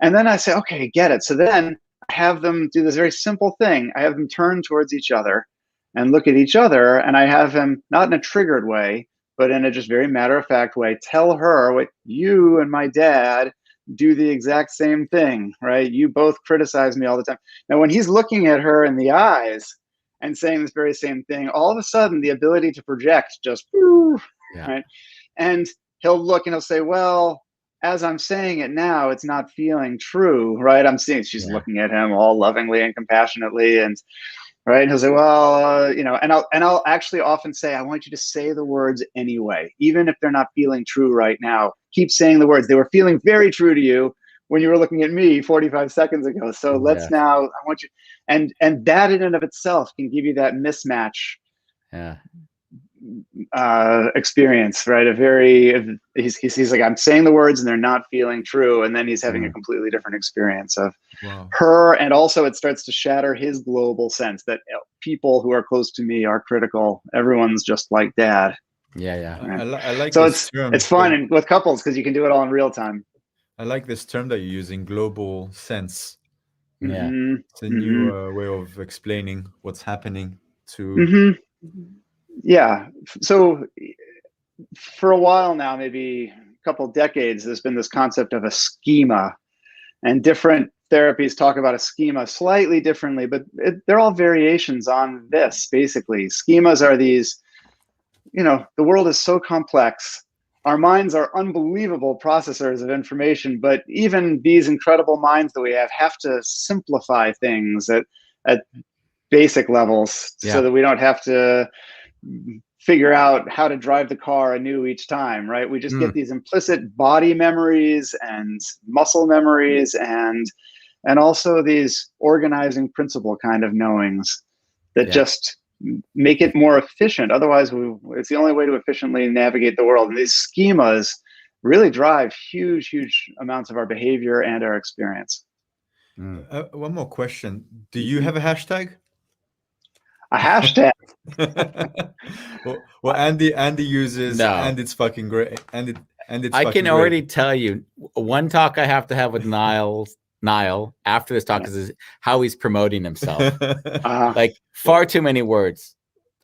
[SPEAKER 3] And then I say, okay, get it. So then I have them do this very simple thing. I have them turn towards each other and look at each other, and I have him, not in a triggered way, but in a just very matter-of-fact way, tell her what you and my dad do the exact same thing, right? You both criticize me all the time. Now, when he's looking at her in the eyes and saying this very same thing, all of a sudden the ability to project just, right? And he'll look and he'll say, well, as I'm saying it now, it's not feeling true, right? I'm seeing she's looking at him all lovingly and compassionately, and right. And he'll say, well, and I'll actually often say, I want you to say the words anyway, even if they're not feeling true right now. Keep saying the words. They were feeling very true to you when you were looking at me 45 seconds ago. So let's now, I want you, and that in and of itself can give you that mismatch experience, right? He's like, I'm saying the words and they're not feeling true. And then he's having a completely different experience of her. And also it starts to shatter his global sense that people who are close to me are critical. Everyone's just like dad.
[SPEAKER 2] I like
[SPEAKER 3] so
[SPEAKER 2] this term.
[SPEAKER 3] It's fun and with couples because you can do it all in real time.
[SPEAKER 2] I like this term that you're using, global sense.
[SPEAKER 3] It's
[SPEAKER 2] a new way of explaining what's happening to
[SPEAKER 3] so for a while now, maybe a couple decades, there's been this concept of a schema, and different therapies talk about a schema slightly differently, but they're all variations on this. Basically, schemas are these, the world is so complex. Our minds are unbelievable processors of information, but even these incredible minds that we have to simplify things at basic levels so that we don't have to figure out how to drive the car anew each time, right? We just get these implicit body memories and muscle memories and also these organizing principle kind of knowings that just make it more efficient. Otherwise, it's the only way to efficiently navigate the world. And these schemas really drive huge, huge amounts of our behavior and our experience.
[SPEAKER 2] One more question. Do you have a hashtag?
[SPEAKER 3] A hashtag?
[SPEAKER 2] well, Andy uses, and it's fucking great. And it's
[SPEAKER 1] I can already tell you, one talk I have to have with Niall after this talk is how he's promoting himself. Like far too many words.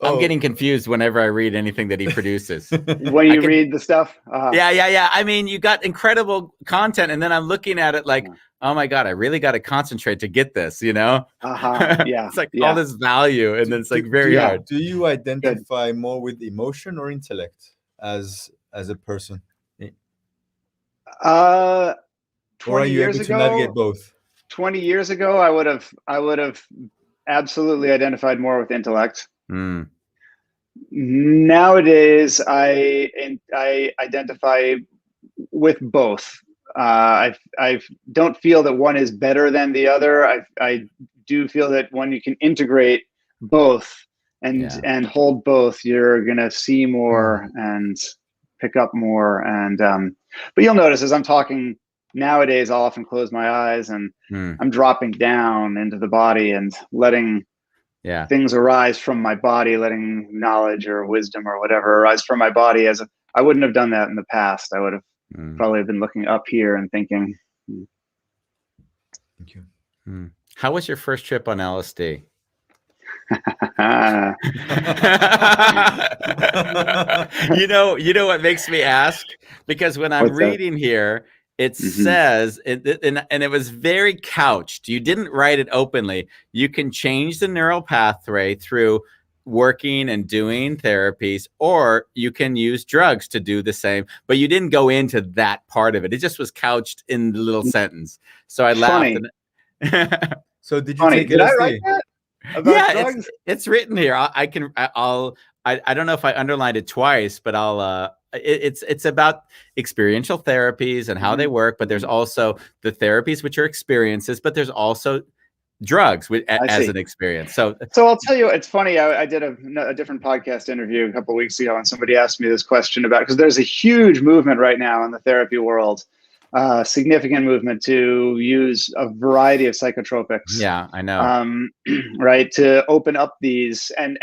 [SPEAKER 1] I'm getting confused whenever I read anything that he produces.
[SPEAKER 3] When you read the stuff?
[SPEAKER 1] Yeah. I mean, you got incredible content, and then I'm looking at it like, oh my God, I really got to concentrate to get this, It's like all this value, and then it's like very hard.
[SPEAKER 2] Do you identify more with emotion or intellect as a person?
[SPEAKER 3] Or
[SPEAKER 2] are you able to navigate both?
[SPEAKER 3] 20 years ago, I would have absolutely identified more with intellect. Nowadays, I identify with both. I don't feel that one is better than the other. I do feel that when you can integrate both and hold both, you're gonna see more and pick up more. And but you'll notice as I'm talking nowadays, I'll often close my eyes and I'm dropping down into the body and letting things arise from my body, letting knowledge or wisdom or whatever arise from my body. I wouldn't have done that in the past. I would have probably been looking up here and thinking.
[SPEAKER 2] Thank you.
[SPEAKER 1] How was your first trip on LSD? You know what makes me ask? Because when I'm reading here, it says, and it was very couched. You didn't write it openly. You can change the neural pathway through working and doing therapies, or you can use drugs to do the same. But you didn't go into that part of it. It just was couched in the little sentence. So I laughed.
[SPEAKER 2] So did you take LSD?
[SPEAKER 3] Did I write that? About drugs?
[SPEAKER 1] It's written here. I don't know if I underlined it twice, but it's about experiential therapies and how they work, but there's also the therapies, which are experiences, but there's also drugs as an experience. So
[SPEAKER 3] I'll tell you, it's funny. I did a different podcast interview a couple of weeks ago, and somebody asked me this question about, because there's a huge movement right now in the therapy world, significant movement to use a variety of psychotropics.
[SPEAKER 1] Yeah, I know.
[SPEAKER 3] Right, to open up these, and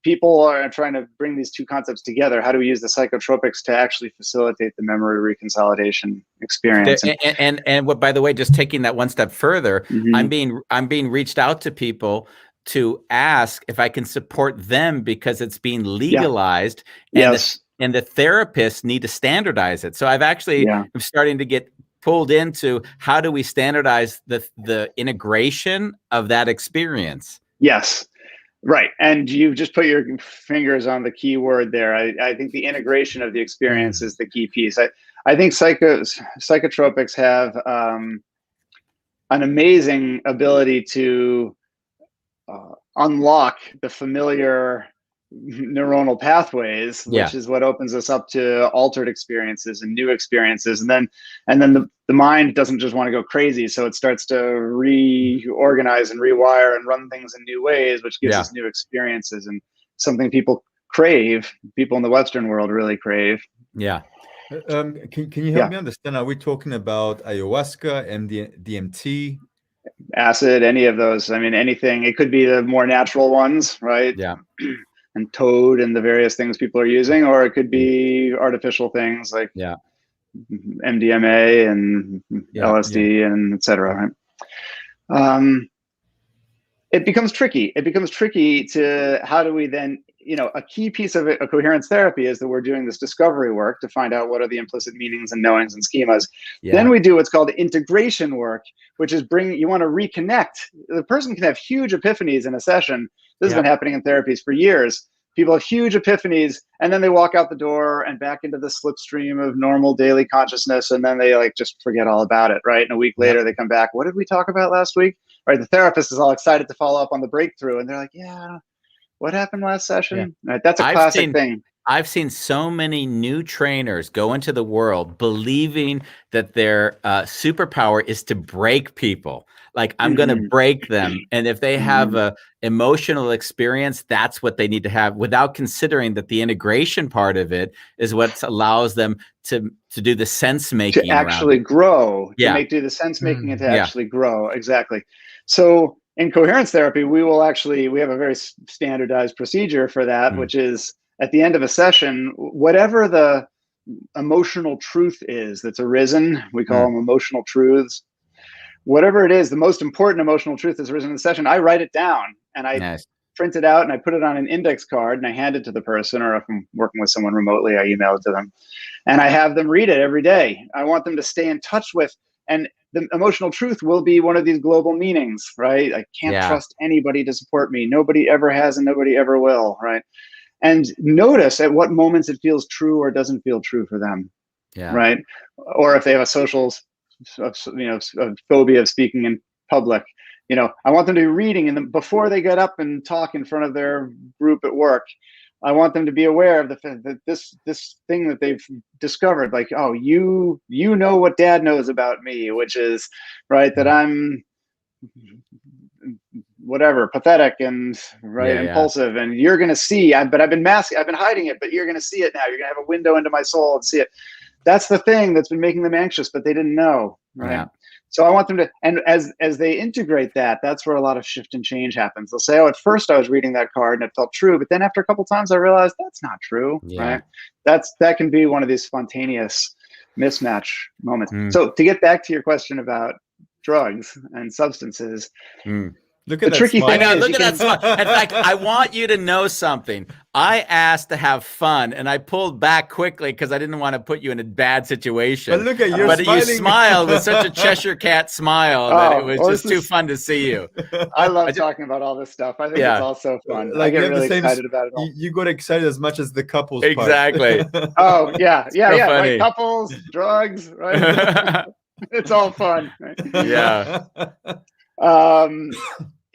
[SPEAKER 3] people are trying to bring these two concepts together. How do we use the psychotropics to actually facilitate the memory reconsolidation experience?
[SPEAKER 1] And what, by the way, just taking that one step further, I'm being reached out to people to ask if I can support them because it's being legalized,
[SPEAKER 3] Yes.
[SPEAKER 1] and the therapists need to standardize it. So I've actually, I'm starting to get pulled into how do we standardize the integration of that experience?
[SPEAKER 3] Yes. Right. And you've just put your fingers on the key word there. I think the integration of the experience is the key piece. I think psychotropics have an amazing ability to unlock the familiar neuronal pathways, which is what opens us up to altered experiences and new experiences. And then the mind doesn't just want to go crazy. So it starts to reorganize and rewire and run things in new ways, which gives us new experiences, and something people crave, people in the Western world really crave.
[SPEAKER 1] Yeah.
[SPEAKER 2] Can you help me understand? Are we talking about ayahuasca, DMT?
[SPEAKER 3] Acid, any of those? I mean, anything. It could be the more natural ones, right?
[SPEAKER 1] Yeah.
[SPEAKER 3] And toad and the various things people are using, or it could be artificial things like MDMA and LSD and etc. Right? It becomes tricky. It becomes tricky to how do we then, a key piece of a coherence therapy is that we're doing this discovery work to find out what are the implicit meanings and knowings and schemas. Then we do what's called integration work, which is you want to reconnect. The person can have huge epiphanies in a session. This has been happening in therapies for years. People have huge epiphanies, and then they walk out the door and back into the slipstream of normal daily consciousness, and then they just forget all about it, right? And a week later they come back. What did we talk about last week? Right? The therapist is all excited to follow up on the breakthrough, and they're like, yeah, what happened last session? Right? That's a classic thing.
[SPEAKER 1] I've seen so many new trainers go into the world believing that their superpower is to break people. Like, I'm going to break them. And if they have a emotional experience, that's what they need to have, without considering that the integration part of it is what allows them to do the sense making,
[SPEAKER 3] to actually grow, to do the sense making and to actually grow. Exactly. So in coherence therapy, we have a very standardized procedure for that, which is at the end of a session, whatever the emotional truth is that's arisen, we call them emotional truths. Whatever it is, the most important emotional truth that's arisen in the session, I write it down and I print it out and I put it on an index card and I hand it to the person, or if I'm working with someone remotely, I email it to them. And I have them read it every day. I want them to stay in touch with, and the emotional truth will be one of these global meanings, right? I can't trust anybody to support me. Nobody ever has and nobody ever will, right? And notice at what moments it feels true or doesn't feel true for them, right? Or if they have a social, a phobia of speaking in public, I want them to be reading, and before they get up and talk in front of their group at work, I want them to be aware of the fact that this thing that they've discovered, like, oh, you know what Dad knows about me, which is, right, that I'm whatever, pathetic and impulsive, and you're gonna see. But I've been masking, I've been hiding it, but you're gonna see it now. You're gonna have a window into my soul and see it. That's the thing that's been making them anxious, but they didn't know, right? Yeah. So I want them to, and as they integrate that, that's where a lot of shift and change happens. They'll say, oh, at first I was reading that card and it felt true, but then after a couple of times I realized that's not true, right? That can be one of these spontaneous mismatch moments. So to get back to your question about drugs and substances,
[SPEAKER 2] look at
[SPEAKER 3] the tricky thing.
[SPEAKER 1] I know, look at that smile. In fact, I want you to know something. I asked to have fun, and I pulled back quickly because I didn't want to put you in a bad situation.
[SPEAKER 2] But look at you,
[SPEAKER 1] you smiled with such a Cheshire cat smile that it was just too fun to see you.
[SPEAKER 3] I love talking about all this stuff. I think it's all so fun. I get really excited about it all.
[SPEAKER 2] You got excited as much as the couples
[SPEAKER 1] exactly.
[SPEAKER 2] part.
[SPEAKER 3] Oh yeah. Like couples, drugs, right? It's all fun. Right?
[SPEAKER 1] Yeah.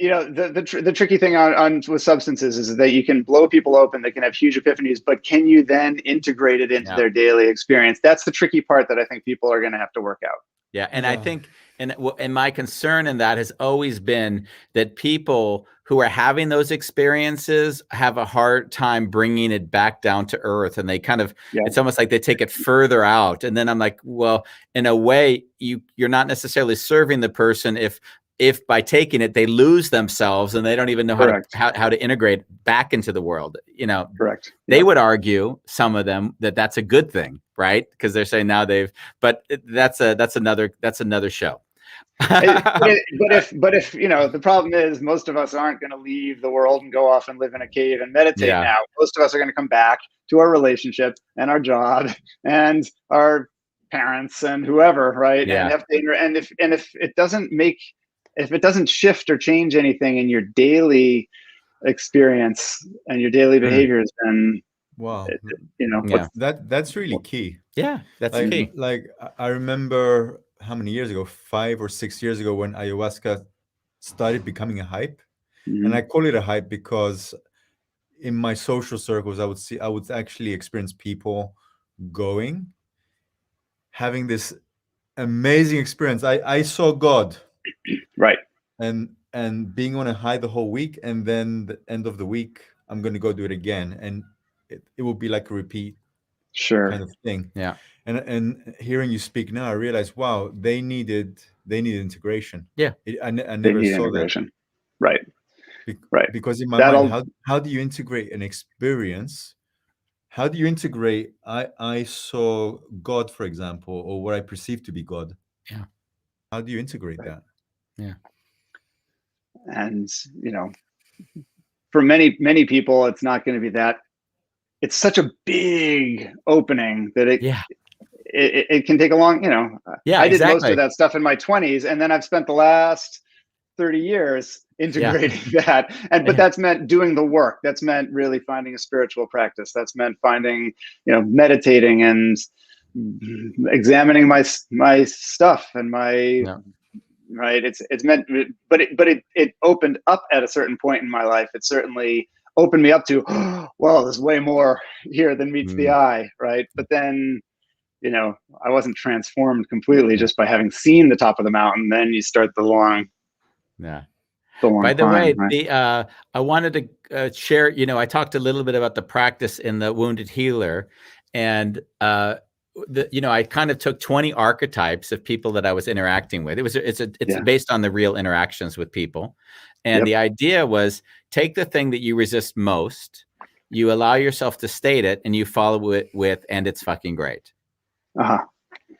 [SPEAKER 3] The tricky thing on with substances is that you can blow people open, they can have huge epiphanies, but can you then integrate it into their daily experience? That's the tricky part that I think people are going to have to work out.
[SPEAKER 1] Yeah, and I think, and my concern in that has always been that people who are having those experiences have a hard time bringing it back down to earth, and they kind of, it's almost like they take it further out. And then I'm like, well, in a way, you're not necessarily serving the person if by taking it they lose themselves and they don't even know how to integrate back into the world.
[SPEAKER 3] Correct.
[SPEAKER 1] They would argue, some of them, that's a good thing, right? Because they're saying now but that's another show.
[SPEAKER 3] But if the problem is most of us aren't going to leave the world and go off and live in a cave and meditate
[SPEAKER 1] Yeah.
[SPEAKER 3] now. Most of us are going to come back to our relationship and our job and our parents and whoever, right?
[SPEAKER 1] Yeah.
[SPEAKER 3] And if it doesn't shift or change anything in your daily experience and your daily behaviors, then
[SPEAKER 2] wow, that's really key.
[SPEAKER 1] Yeah, that's
[SPEAKER 2] like,
[SPEAKER 1] key.
[SPEAKER 2] Like I remember how many years ago, 5 or 6 years ago, when ayahuasca started becoming a hype. And I call it a hype because in my social circles, I would actually experience people having this amazing experience. I saw God,
[SPEAKER 3] right,
[SPEAKER 2] and being on a high the whole week, and then the end of the week I'm going to go do it again, and it will be like a repeat kind of thing.
[SPEAKER 1] Yeah.
[SPEAKER 2] And hearing you speak now, I realized, wow, they needed integration.
[SPEAKER 1] Yeah.
[SPEAKER 2] I never saw
[SPEAKER 3] integration.
[SPEAKER 2] That.
[SPEAKER 3] Right.
[SPEAKER 2] Because in my mind, how do you integrate an experience? How do you integrate I saw God, for example, or what I perceive to be God?
[SPEAKER 1] Yeah.
[SPEAKER 2] How do you integrate that?
[SPEAKER 1] Yeah.
[SPEAKER 3] And for many people, it's not going to be that. It's such a big opening that it can take a long, I did most of that stuff in my 20s, and then I've spent the last 30 years integrating that. But that's meant doing the work. That's meant really finding a spiritual practice. That's meant finding, meditating and examining my stuff and my, right. It's meant, but it opened up at a certain point in my life. It certainly opened me up to, well, there's way more here than meets the eye. Right. But then, I wasn't transformed completely just by having seen the top of the mountain. Then you start the long,
[SPEAKER 1] By the way,
[SPEAKER 3] right?
[SPEAKER 1] I wanted to share, I talked a little bit about the practice in the Wounded Healer, and I kind of took 20 archetypes of people that I was interacting with. It's based on the real interactions with people. And the idea was, take the thing that you resist most, you allow yourself to state it, and you follow it with, and it's fucking great.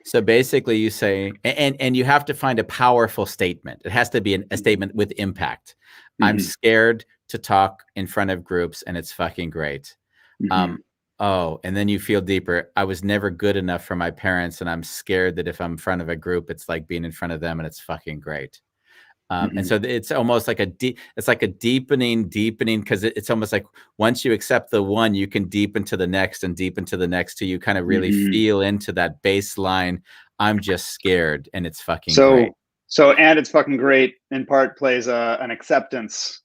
[SPEAKER 1] So basically you say, and you have to find a powerful statement. It has to be a statement with impact. I'm scared to talk in front of groups, and it's fucking great. And then you feel deeper. I was never good enough for my parents, and I'm scared that if I'm in front of a group, it's like being in front of them, and it's fucking great. And so it's almost like it's like a deepening, because it's almost like once you accept the one, you can deepen to the next and deepen to the next till you kind of really feel into that baseline. I'm just scared, and it's fucking great.
[SPEAKER 3] So, and it's fucking great in part plays an acceptance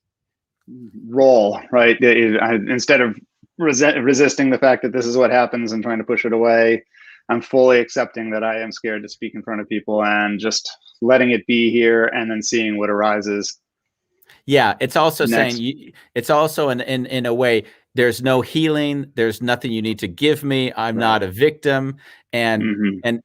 [SPEAKER 3] role, right? Instead of resisting the fact that this is what happens and trying to push it away, I'm fully accepting that I am scared to speak in front of people and just letting it be here and then seeing what arises.
[SPEAKER 1] Yeah, it's also saying it's also in a way, there's no healing, there's nothing you need to give me. I'm not a victim. And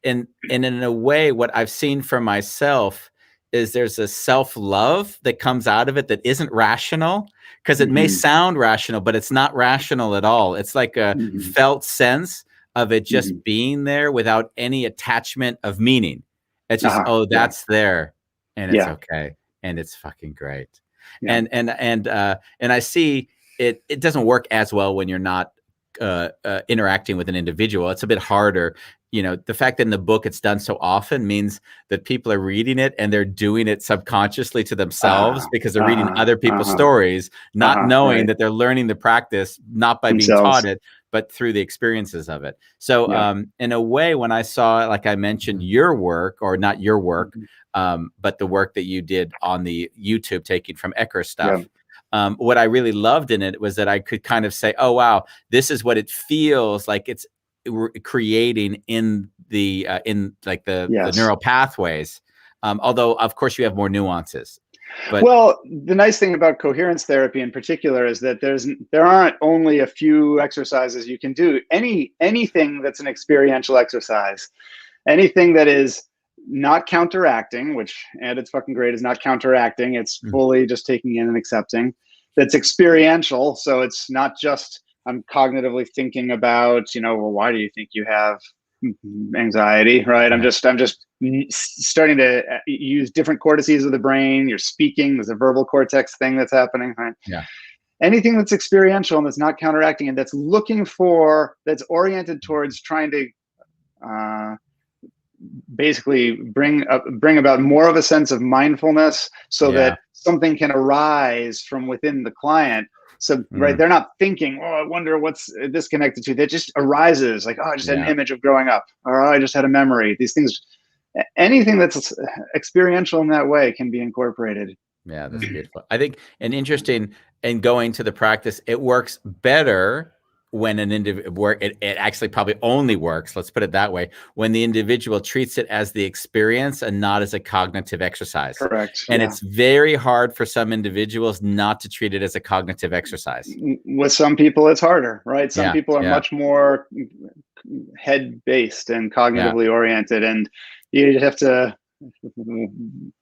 [SPEAKER 1] in a way, what I've seen for myself is there's a self-love that comes out of it that isn't rational, because it may sound rational, but it's not rational at all. It's like a felt sense of it just being there without any attachment of meaning. It's just, that's there, and it's okay, and it's fucking great. And I see it doesn't work as well when you're not interacting with an individual. It's a bit harder. The fact that in the book it's done so often means that people are reading it and they're doing it subconsciously to themselves because they're reading other people's stories, not knowing that they're learning the practice, not by being taught it, but through the experiences of it. So in a way, when I saw, like I mentioned, your work, or not your work, but the work that you did on the YouTube, taking from Ecker stuff, what I really loved in it was that I could kind of say, oh, wow, this is what it feels like it's creating in the neural pathways. Although, of course, you have more nuances. But,
[SPEAKER 3] well, the nice thing about coherence therapy in particular is that there aren't only a few exercises you can do. Anything that's an experiential exercise, anything that is not counteracting, which, and it's fucking great, is not counteracting. It's fully just taking in and accepting. That's experiential, so it's not just I'm cognitively thinking about, well, why do you think you have anxiety, right?
[SPEAKER 1] Yeah.
[SPEAKER 3] I'm just starting to use different cortices of the brain. You're speaking. There's a verbal cortex thing that's happening, right?
[SPEAKER 1] Yeah.
[SPEAKER 3] Anything that's experiential and that's not counteracting and that's that's oriented towards trying to basically bring about more of a sense of mindfulness, so that something can arise from within the client. So right, they're not thinking, oh, I wonder what's this connected to. That just arises, like, oh, I just had an image of growing up, or oh, I just had a memory. These things, anything that's experiential in that way can be incorporated.
[SPEAKER 1] Yeah, that's beautiful. I think an interesting, in going to the practice, it works better when an individual, it actually probably only works, let's put it that way, when the individual treats it as the experience and not as a cognitive exercise.
[SPEAKER 3] Correct.
[SPEAKER 1] And it's very hard for some individuals not to treat it as a cognitive exercise.
[SPEAKER 3] With some people, it's harder, right? Some people are much more head-based and cognitively oriented, and you have to,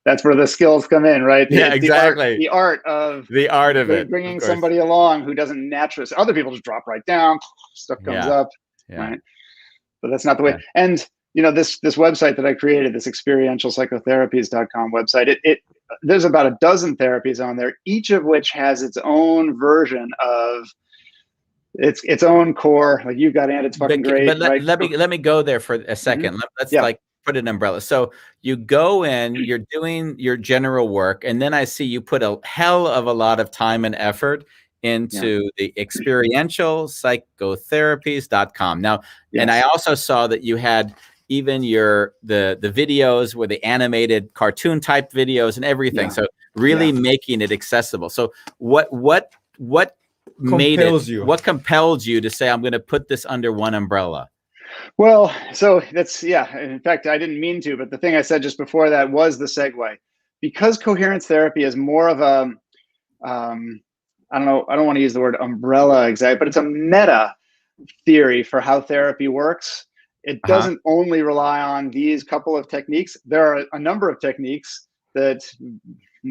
[SPEAKER 3] that's where the skills come in, right?
[SPEAKER 1] Exactly.
[SPEAKER 3] The art of it, bringing somebody along who doesn't naturally. Other people just drop right down, stuff comes up, right? But that's not the way. And this website that I created, this experientialpsychotherapies.com website, there's about a dozen therapies on there, each of which has its own version of its own core. Like, you've got, and it's fucking great.
[SPEAKER 1] But let me go there for a second. Let's like put an umbrella. So you go in, you're doing your general work, and then I see you put a hell of a lot of time and effort into the experientialpsychotherapies.com. Now, and I also saw that you had even the videos with the animated cartoon type videos and everything. So really making it accessible. So what compelled you to say, I'm going to put this under one umbrella?
[SPEAKER 3] Well, so that's, in fact, I didn't mean to, but the thing I said just before that was the segue. Because coherence therapy is more of a, I don't want to use the word umbrella exactly, but it's a meta theory for how therapy works. It doesn't only rely on these couple of techniques. There are a number of techniques that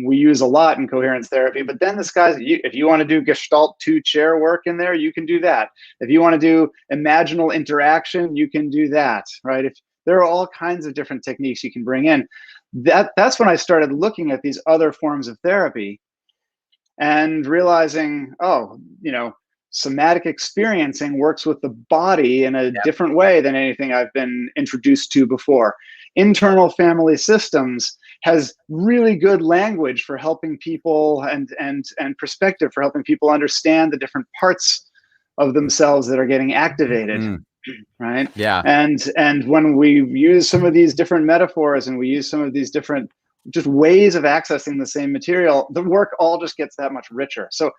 [SPEAKER 3] we use a lot in coherence therapy, but then if you want to do Gestalt 2 chair work in there, you can do that. If you want to do imaginal interaction, you can do that, right? If there are all kinds of different techniques you can bring in. That's when I started looking at these other forms of therapy and realizing, somatic experiencing works with the body in a different way than anything I've been introduced to before. Internal family systems has really good language for helping people and perspective for helping people understand the different parts of themselves that are getting activated, right? And when we use some of these different metaphors and we use some of these different just ways of accessing the same material, the work all just gets that much richer. So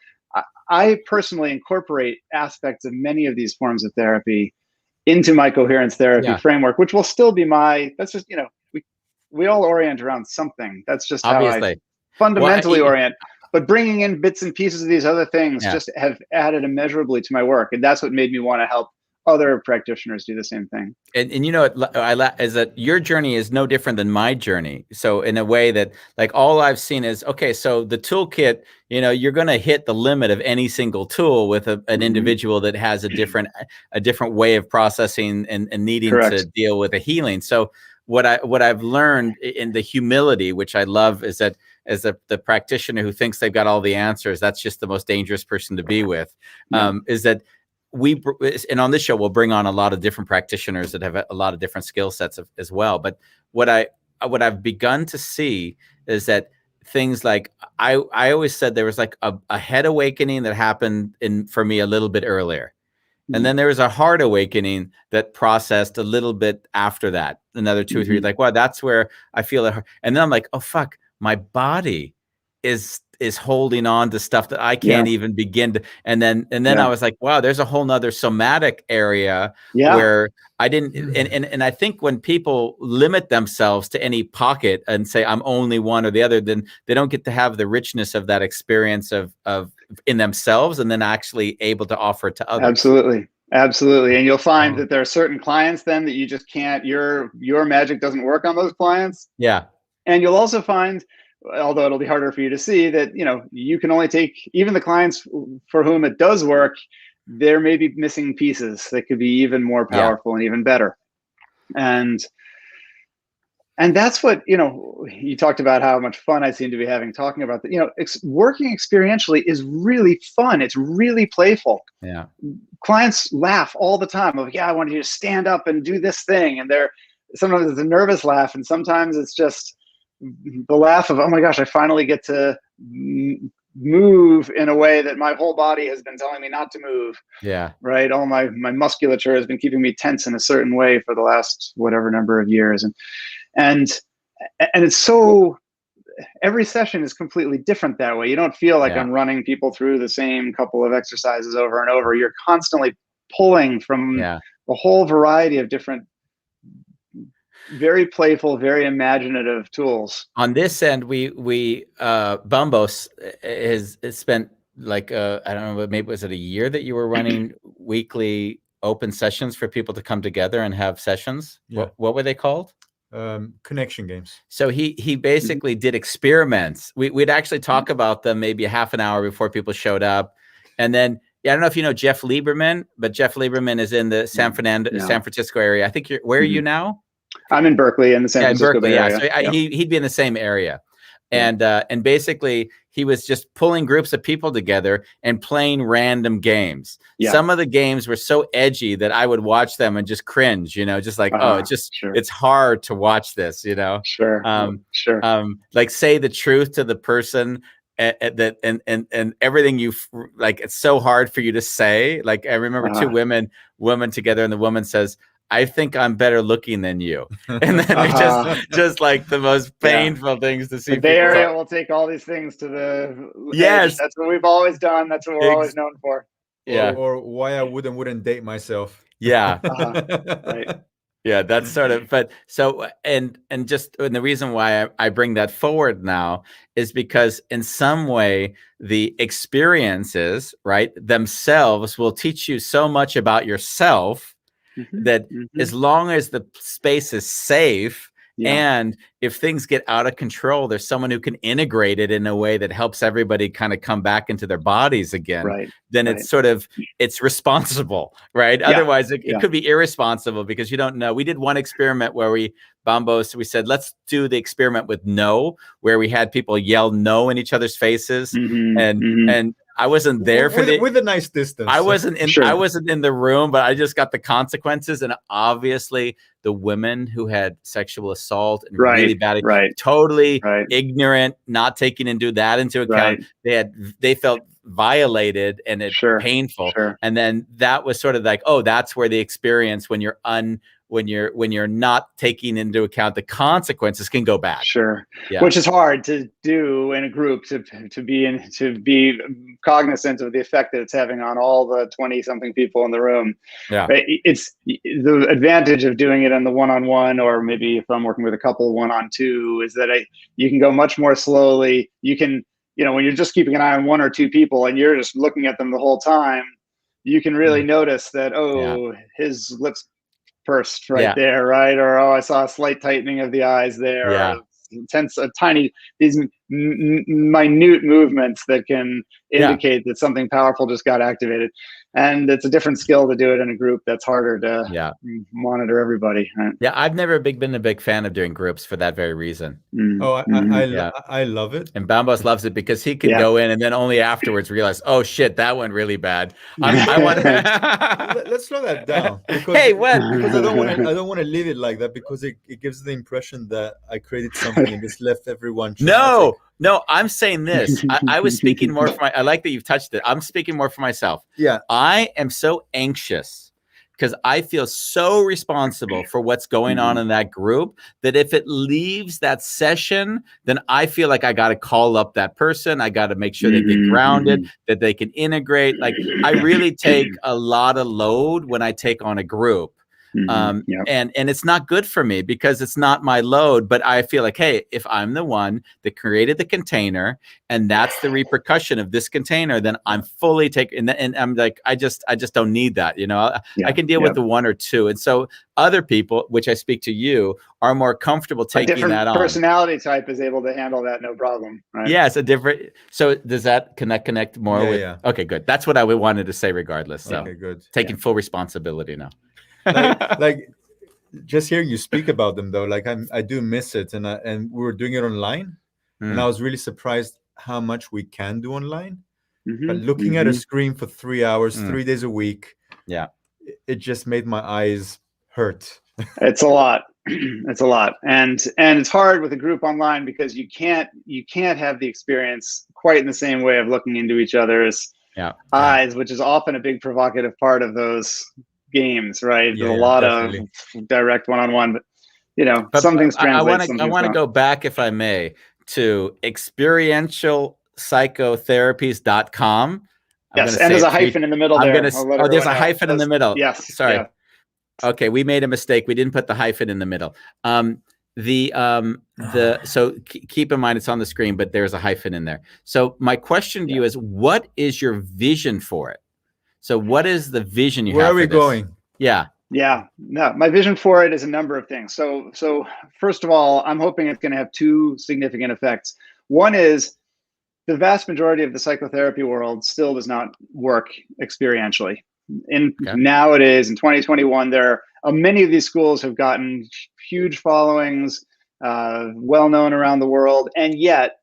[SPEAKER 3] I personally incorporate aspects of many of these forms of therapy into my coherence therapy framework, which will still be that's just, we all orient around something. That's just how I fundamentally orient. But bringing in bits and pieces of these other things just have added immeasurably to my work. And that's what made me want to help other practitioners do the same thing.
[SPEAKER 1] And is that your journey is no different than my journey. So in a way that, like, all I've seen is, okay, so the toolkit, you're going to hit the limit of any single tool with an individual that has a different way of processing and needing to deal with a healing. So what I've learned in the humility, which I love, is that as the practitioner who thinks they've got all the answers, that's just the most dangerous person to be with, is that and on this show, we'll bring on a lot of different practitioners that have a lot of different skill sets as well. But what I've begun to see is that things like, I always said there was like a head awakening that happened for me a little bit earlier. And then there was a heart awakening that processed a little bit after that, another 2 or 3, like, wow, that's where I feel it. And then I'm like, oh, fuck, my body is holding on to stuff that I can't even begin to. And then I was like, wow, there's a whole nother somatic area where I didn't. And I think when people limit themselves to any pocket and say, I'm only one or the other, then they don't get to have the richness of that experience of in themselves, and then actually able to offer it to others.
[SPEAKER 3] Absolutely. And you'll find that there are certain clients then that you just can't, your magic doesn't work on those clients. And you'll also find, although it'll be harder for you to see, that you can only take even the clients for whom it does work. There may be missing pieces that could be even more powerful and even better. And that's what, you talked about how much fun I seem to be having talking about that. Working experientially is really fun. It's really playful.
[SPEAKER 1] Yeah.
[SPEAKER 3] Clients laugh all the time of, yeah, I want you to stand up and do this thing. And sometimes it's a nervous laugh. And sometimes it's just the laugh of, oh my gosh, I finally get to move in a way that my whole body has been telling me not to move.
[SPEAKER 1] Yeah.
[SPEAKER 3] Right. All my musculature has been keeping me tense in a certain way for the last whatever number of years. And it's so, every session is completely different that way. You don't feel like I'm running people through the same couple of exercises over and over. You're constantly pulling from a whole variety of different, very playful, very imaginative tools.
[SPEAKER 1] On this end, we Bambos has spent like I don't know, maybe was it a year that you were running weekly open sessions for people to come together and have sessions?
[SPEAKER 2] Yeah.
[SPEAKER 1] What were they called?
[SPEAKER 2] Connection games.
[SPEAKER 1] So he basically did experiments. We'd actually talk about them maybe a half an hour before people showed up, and then I don't know if you know Jeff Lieberman, but Jeff Lieberman is in the San Francisco area. I think where are you now?
[SPEAKER 3] I'm in Berkeley, in the San Francisco Bay area.
[SPEAKER 1] So he'd be in the same area. And basically he was just pulling groups of people together and playing random games. Yeah. Some of the games were so edgy that I would watch them and just cringe, just like, it's hard to watch this,
[SPEAKER 3] Sure.
[SPEAKER 1] Like say the truth to the person and everything you like, it's so hard for you to say. Like I remember two women together, and the woman says, I think I'm better looking than you. And then it's just like the most painful things to see.
[SPEAKER 3] The Bay Area will take all these things to the edge. That's what we've always done. That's what we're always known for.
[SPEAKER 1] Yeah.
[SPEAKER 2] Or why I wouldn't date myself.
[SPEAKER 1] Yeah.
[SPEAKER 3] Right.
[SPEAKER 1] Yeah, that's sort of, but so, and the reason why I bring that forward now is because in some way, the experiences, right, themselves will teach you so much about yourself that as long as the space is safe and if things get out of control, there's someone who can integrate it in a way that helps everybody kind of come back into their bodies again, then it's sort of, it's responsible, right? Otherwise it could be irresponsible because you don't know. We did one experiment where we said, let's do the experiment with no, where we had people yell no in each other's faces. And I wasn't there
[SPEAKER 2] with a nice distance.
[SPEAKER 1] I wasn't in the room, but I just got the consequences. And obviously the women who had sexual assault and really bad, totally ignorant, not taking into account. They felt violated and it's painful. And then that was sort of like, oh, that's where the experience when you're not taking into account the consequences can go bad.
[SPEAKER 3] Which is hard to do in a group, to be cognizant of the effect that it's having on all the 20-something people in the room. It's the advantage of doing it in the one-on-one, or maybe if I'm working with a couple 1-on-2, is that you can go much more slowly. You can, when you're just keeping an eye on one or two people and you're just looking at them the whole time, you can really notice that, his lips pursed there, right? Or, I saw a slight tightening of the eyes there. These minute movements that can indicate that something powerful just got activated. And it's a different skill to do it in a group. That's harder to monitor everybody. Right?
[SPEAKER 1] Yeah, I've never been a big fan of doing groups for that very reason.
[SPEAKER 2] I love it.
[SPEAKER 1] And Bambos loves it because he can go in and then only afterwards realize, oh shit, that went really bad. I want
[SPEAKER 2] let's slow that down. Because, Because I don't want to leave it like that, because it gives the impression that I created something and just left everyone.
[SPEAKER 1] No, I'm saying this. I was speaking more for I like that you've touched it. I'm speaking more for myself.
[SPEAKER 2] Yeah.
[SPEAKER 1] I am so anxious because I feel so responsible for what's going on in that group that if it leaves that session, then I feel like I got to call up that person. I got to make sure they get grounded, that they can integrate. Like I really take a lot of load when I take on a group. And it's not good for me because it's not my load, but I feel like, hey, if I'm the one that created the container and that's the repercussion of this container, then I'm fully taking, and I'm like, I just don't need that. I can deal with the one or two. And so other people, which I speak to you, are more comfortable taking that on.
[SPEAKER 3] Personality type is able to handle that. No problem. Right?
[SPEAKER 1] Yeah. It's a different, so does that connect more with, okay, good. That's what I wanted to say regardless. So
[SPEAKER 2] okay, good.
[SPEAKER 1] Taking full responsibility now.
[SPEAKER 2] like just hearing you speak about them though, like I do miss it, and we were doing it online, and I was really surprised how much we can do online. But looking at a screen for 3 hours, 3 days a week,
[SPEAKER 1] yeah,
[SPEAKER 2] it just made my eyes hurt.
[SPEAKER 3] It's a lot. It's a lot, and it's hard with a group online because you can't have the experience quite in the same way of looking into each other's eyes, which is often a big provocative part of those games, right? There's a lot definitely. Of direct one-on-one, but you know, some things translate.
[SPEAKER 1] I want to go back, if I may, to experientialpsychotherapies.com.
[SPEAKER 3] Yes, and there's a hyphen in the middle there.
[SPEAKER 1] There's a hyphen in the middle.
[SPEAKER 3] Yes.
[SPEAKER 1] Sorry.
[SPEAKER 3] Yeah.
[SPEAKER 1] Okay, we made a mistake. We didn't put the hyphen in the middle. So keep in mind it's on the screen, but there's a hyphen in there. So my question to you is, what is your vision for it? So what is the vision you have?
[SPEAKER 2] Where are we going?
[SPEAKER 3] Yeah. No, my vision for it is a number of things. So first of all, I'm hoping it's going to have two significant effects. One is the vast majority of the psychotherapy world still does not work experientially. Nowadays, in 2021, many of these schools have gotten huge followings, well known around the world, and yet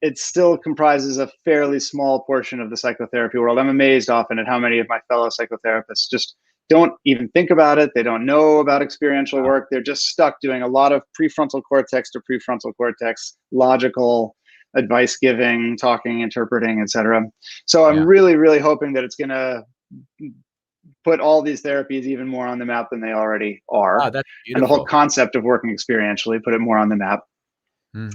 [SPEAKER 3] it still comprises a fairly small portion of the psychotherapy world. I'm amazed often at how many of my fellow psychotherapists just don't even think about it. They don't know about experiential work. They're just stuck doing a lot of prefrontal cortex to prefrontal cortex, logical advice giving, talking, interpreting, etc. So I'm really, really hoping that it's going to put all these therapies even more on the map than they already are.
[SPEAKER 1] Oh, that's beautiful.
[SPEAKER 3] And the whole concept of working experientially, put it more on the map. And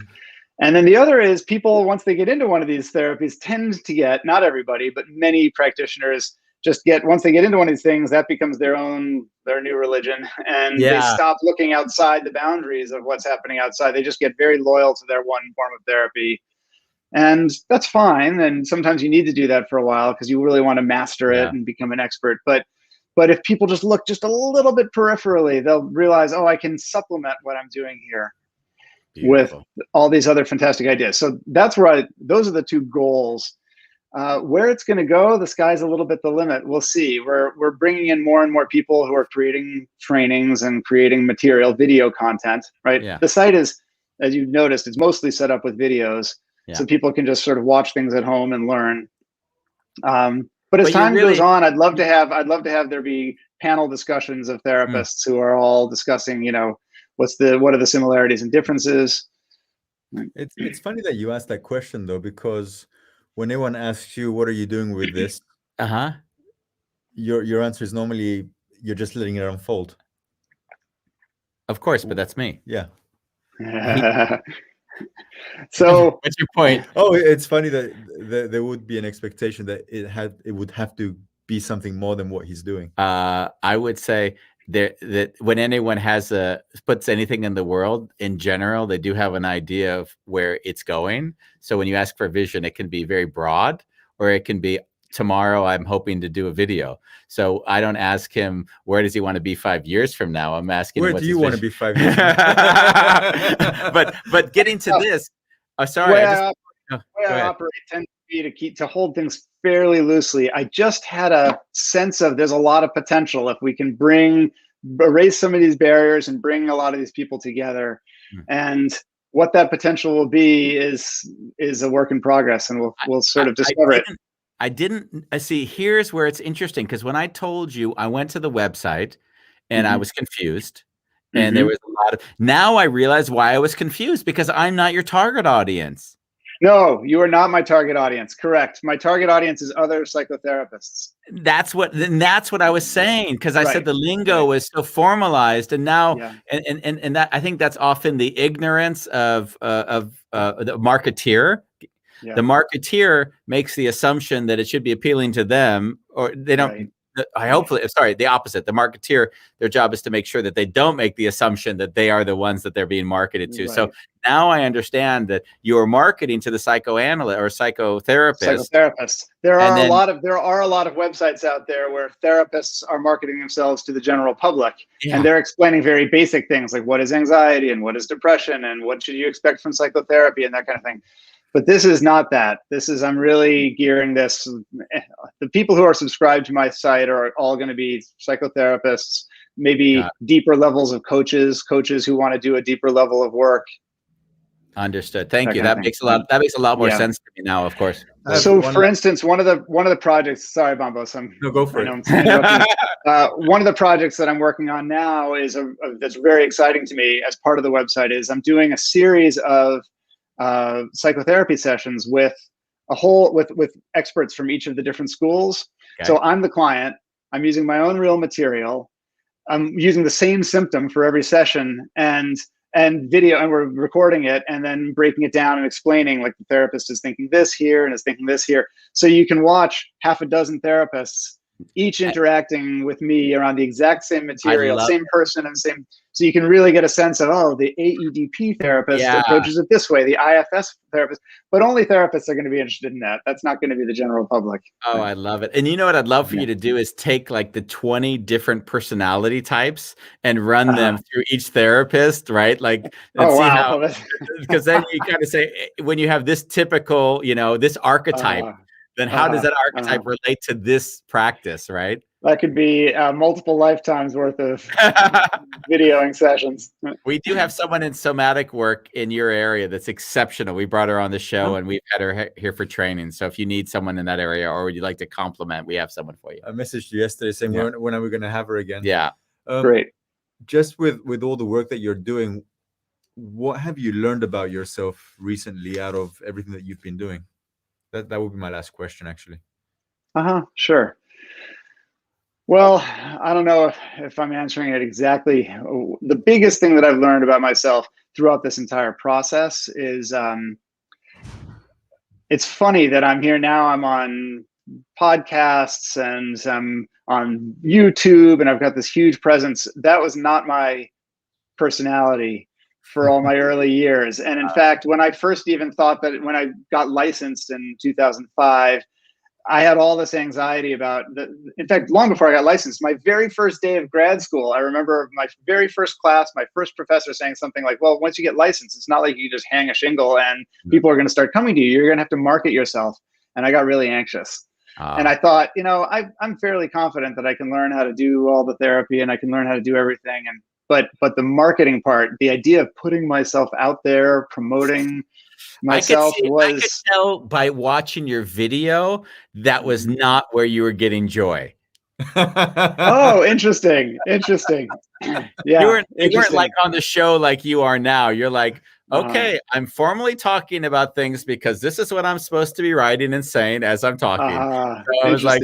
[SPEAKER 3] then the other is people, once they get into one of these therapies, tend to get, not everybody, but many practitioners just get, once they get into one of these things, that becomes their new religion. And they stop looking outside the boundaries of what's happening outside. They just get very loyal to their one form of therapy. And that's fine. And sometimes you need to do that for a while because you really want to master it and become an expert. But if people just look just a little bit peripherally, they'll realize, oh, I can supplement what I'm doing here with all these other fantastic ideas. So that's where those are the two goals. Where it's going to go, the sky's a little bit the limit. We'll see. We're bringing in more and more people who are creating trainings and creating material, video content, right? The site is, as you've noticed, it's mostly set up with videos. So people can just sort of watch things at home and learn. But as time goes on, I'd love to have there be panel discussions of therapists who are all discussing, you know, what are the similarities and differences.
[SPEAKER 2] It's funny that you asked that question though, because when anyone asks you, what are you doing with this? Your answer is normally you're just letting it unfold.
[SPEAKER 1] Of course, but that's me.
[SPEAKER 2] Yeah.
[SPEAKER 3] So
[SPEAKER 1] what's your point?
[SPEAKER 2] Oh, it's funny that there would be an expectation that it would have to be something more than what he's doing.
[SPEAKER 1] I would say that when anyone puts anything in the world in general, they do have an idea of where it's going. So when you ask for vision, it can be very broad, or it can be, tomorrow I'm hoping to do a video. So I don't ask him, where does he want to be 5 years from now? I'm asking,
[SPEAKER 2] where do you want to be 5 years from now?
[SPEAKER 1] but getting to this, sorry.
[SPEAKER 3] The way I operate tends to be to hold things fairly loosely. I just had a sense of there's a lot of potential if we can erase some of these barriers and bring a lot of these people together. And what that potential will be is a work in progress, and we'll sort of discover it.
[SPEAKER 1] I didn't see. Here's where it's interesting, because when I told you, I went to the website and I was confused, and there was a lot of. Now I realize why I was confused, because I'm not your target audience.
[SPEAKER 3] No, you are not my target audience. Correct. My target audience is other psychotherapists.
[SPEAKER 1] That's what I was saying, because I said the lingo is so formalized, and now and that, I think that's often the ignorance of the marketeer. The marketeer makes the assumption that it should be appealing to them, or they don't. The opposite. The marketeer, their job is to make sure that they don't make the assumption that they are the ones that they're being marketed to. So now I understand that you are marketing to the psychoanalyst or psychotherapist.
[SPEAKER 3] There are a lot of websites out there where therapists are marketing themselves to the general public, and they're explaining very basic things like what is anxiety and what is depression and what should you expect from psychotherapy and that kind of thing. But this is not that. I'm really gearing this. The people who are subscribed to my site are all going to be psychotherapists, maybe deeper levels of coaches who want to do a deeper level of work.
[SPEAKER 1] Understood. Thank you. That makes a lot more sense to me now, of course.
[SPEAKER 3] So for instance, one of the projects, sorry, Bambos,
[SPEAKER 2] go for it.
[SPEAKER 3] One of the projects that I'm working on now is that's very exciting to me as part of the website is I'm doing a series of psychotherapy sessions with experts from each of the different schools. Okay. So I'm the client, I'm using my own real material. I'm using the same symptom for every session and video, and we're recording it and then breaking it down and explaining, like the therapist is thinking this here and is thinking this here. So you can watch half a dozen therapists, each interacting with me around the exact same material, same person and same. So you can really get a sense of, oh, the AEDP therapist approaches it this way, the IFS therapist, but only therapists are going to be interested in that. That's not going to be the general public.
[SPEAKER 1] Oh, I love it. And you know what I'd love for you to do is take like the 20 different personality types and run them through each therapist, right? Like, and see how, because then you kind of say, when you have this typical, this archetype, then how does that archetype relate to this practice, right?
[SPEAKER 3] That could be multiple lifetimes worth of videoing sessions.
[SPEAKER 1] We do have someone in somatic work in your area that's exceptional. We brought her on the show and we've had her here for training. So if you need someone in that area or would you like to compliment, we have someone for you.
[SPEAKER 2] I messaged you yesterday saying, when are we going to have her again?
[SPEAKER 1] Yeah.
[SPEAKER 3] Great.
[SPEAKER 2] Just with all the work that you're doing, what have you learned about yourself recently out of everything that you've been doing? That would be my last question, actually.
[SPEAKER 3] Sure. Well, I don't know if I'm answering it exactly. The biggest thing that I've learned about myself throughout this entire process is it's funny that I'm here now. I'm on podcasts and I'm on YouTube and I've got this huge presence. That was not my personality for all my early years. And in fact, when I first even thought that when I got licensed in 2005, I had all this anxiety about in fact, long before I got licensed, my very first day of grad school, I remember my very first class, my first professor saying something like, well, once you get licensed, it's not like you just hang a shingle and people are going to start coming to you. You're going to have to market yourself. And I got really anxious. And I thought, I'm fairly confident that I can learn how to do all the therapy and I can learn how to do everything. But the marketing part, the idea of putting myself out there, promoting myself
[SPEAKER 1] I could tell by watching your video that was not where you were getting joy.
[SPEAKER 3] Oh, interesting. Yeah,
[SPEAKER 1] you weren't like on the show like you are now. You're like, okay, I'm formally talking about things because this is what I'm supposed to be writing and saying as I'm talking. So I was like,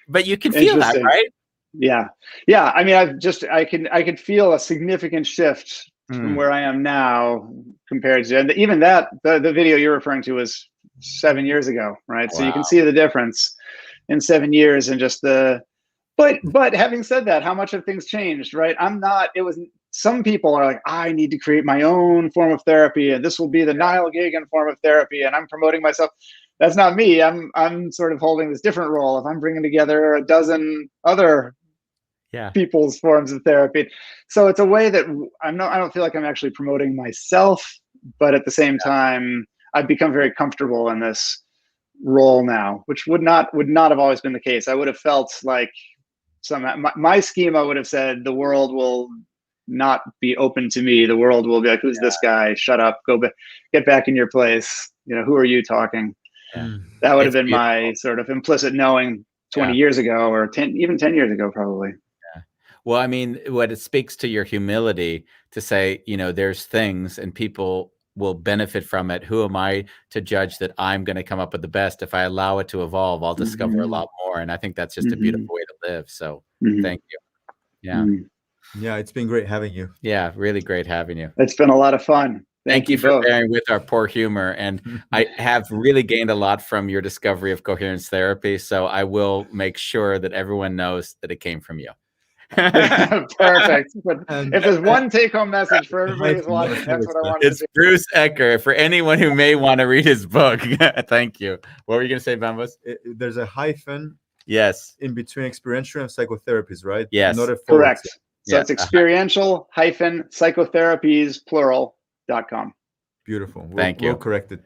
[SPEAKER 1] but you can feel that, right?
[SPEAKER 3] Yeah. I mean, I could feel a significant shift from where I am now compared to, and even that, the video you're referring to was 7 years ago, right? Wow. So you can see the difference in 7 years and just but having said that, how much have things changed, right? Some people are like, I need to create my own form of therapy and this will be the Niall Geoghegan form of therapy and I'm promoting myself. That's not me. I'm sort of holding this different role. If I'm bringing together a dozen other people's forms of therapy. So it's a way that I don't feel like I'm actually promoting myself, but at the same time, I've become very comfortable in this role now, which would not have always been the case. I would have felt like my schema would have said the world will not be open to me. The world will be like, who's this guy? Shut up, get back in your place. Who are you talking? That would have been my sort of implicit knowing 20 years ago or 10 years ago, probably.
[SPEAKER 1] Well, I mean, what it speaks to your humility to say, there's things and people will benefit from it. Who am I to judge that I'm going to come up with the best? If I allow it to evolve, I'll discover a lot more. And I think that's just a beautiful way to live. So thank you. Yeah.
[SPEAKER 2] Yeah, it's been great having you.
[SPEAKER 1] Yeah, really great having you.
[SPEAKER 3] It's been a lot of fun.
[SPEAKER 1] Thank you for bearing with our poor humor. And I have really gained a lot from your discovery of coherence therapy. So I will make sure that everyone knows that it came from you.
[SPEAKER 3] Perfect. But if there's one take-home message for everybody who's watching, that's what I want to do.
[SPEAKER 1] It's Bruce Ecker. For anyone who may want to read his book. Thank you. What were you going to say, Bambos?
[SPEAKER 2] There's a hyphen.
[SPEAKER 1] Yes.
[SPEAKER 2] In between experiential and psychotherapies, right?
[SPEAKER 1] Yes.
[SPEAKER 2] Not a
[SPEAKER 3] correct. So it's experiential hyphen psychotherapies plural.com.
[SPEAKER 2] Beautiful.
[SPEAKER 1] Thank you.
[SPEAKER 2] We'll correct it.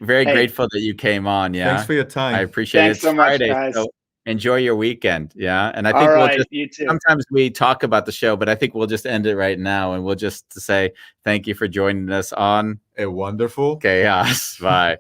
[SPEAKER 1] Very grateful that you came on. Yeah.
[SPEAKER 2] Thanks for your time.
[SPEAKER 1] I appreciate it.
[SPEAKER 3] Thanks so much, guys.
[SPEAKER 1] So Enjoy your weekend. Yeah. And I think
[SPEAKER 3] All
[SPEAKER 1] we'll
[SPEAKER 3] right,
[SPEAKER 1] just,
[SPEAKER 3] you too.
[SPEAKER 1] sometimes we talk about the show, but I think we'll just end it right now. And we'll just say thank you for joining us on
[SPEAKER 2] A wonderful
[SPEAKER 1] Chaos. Bye.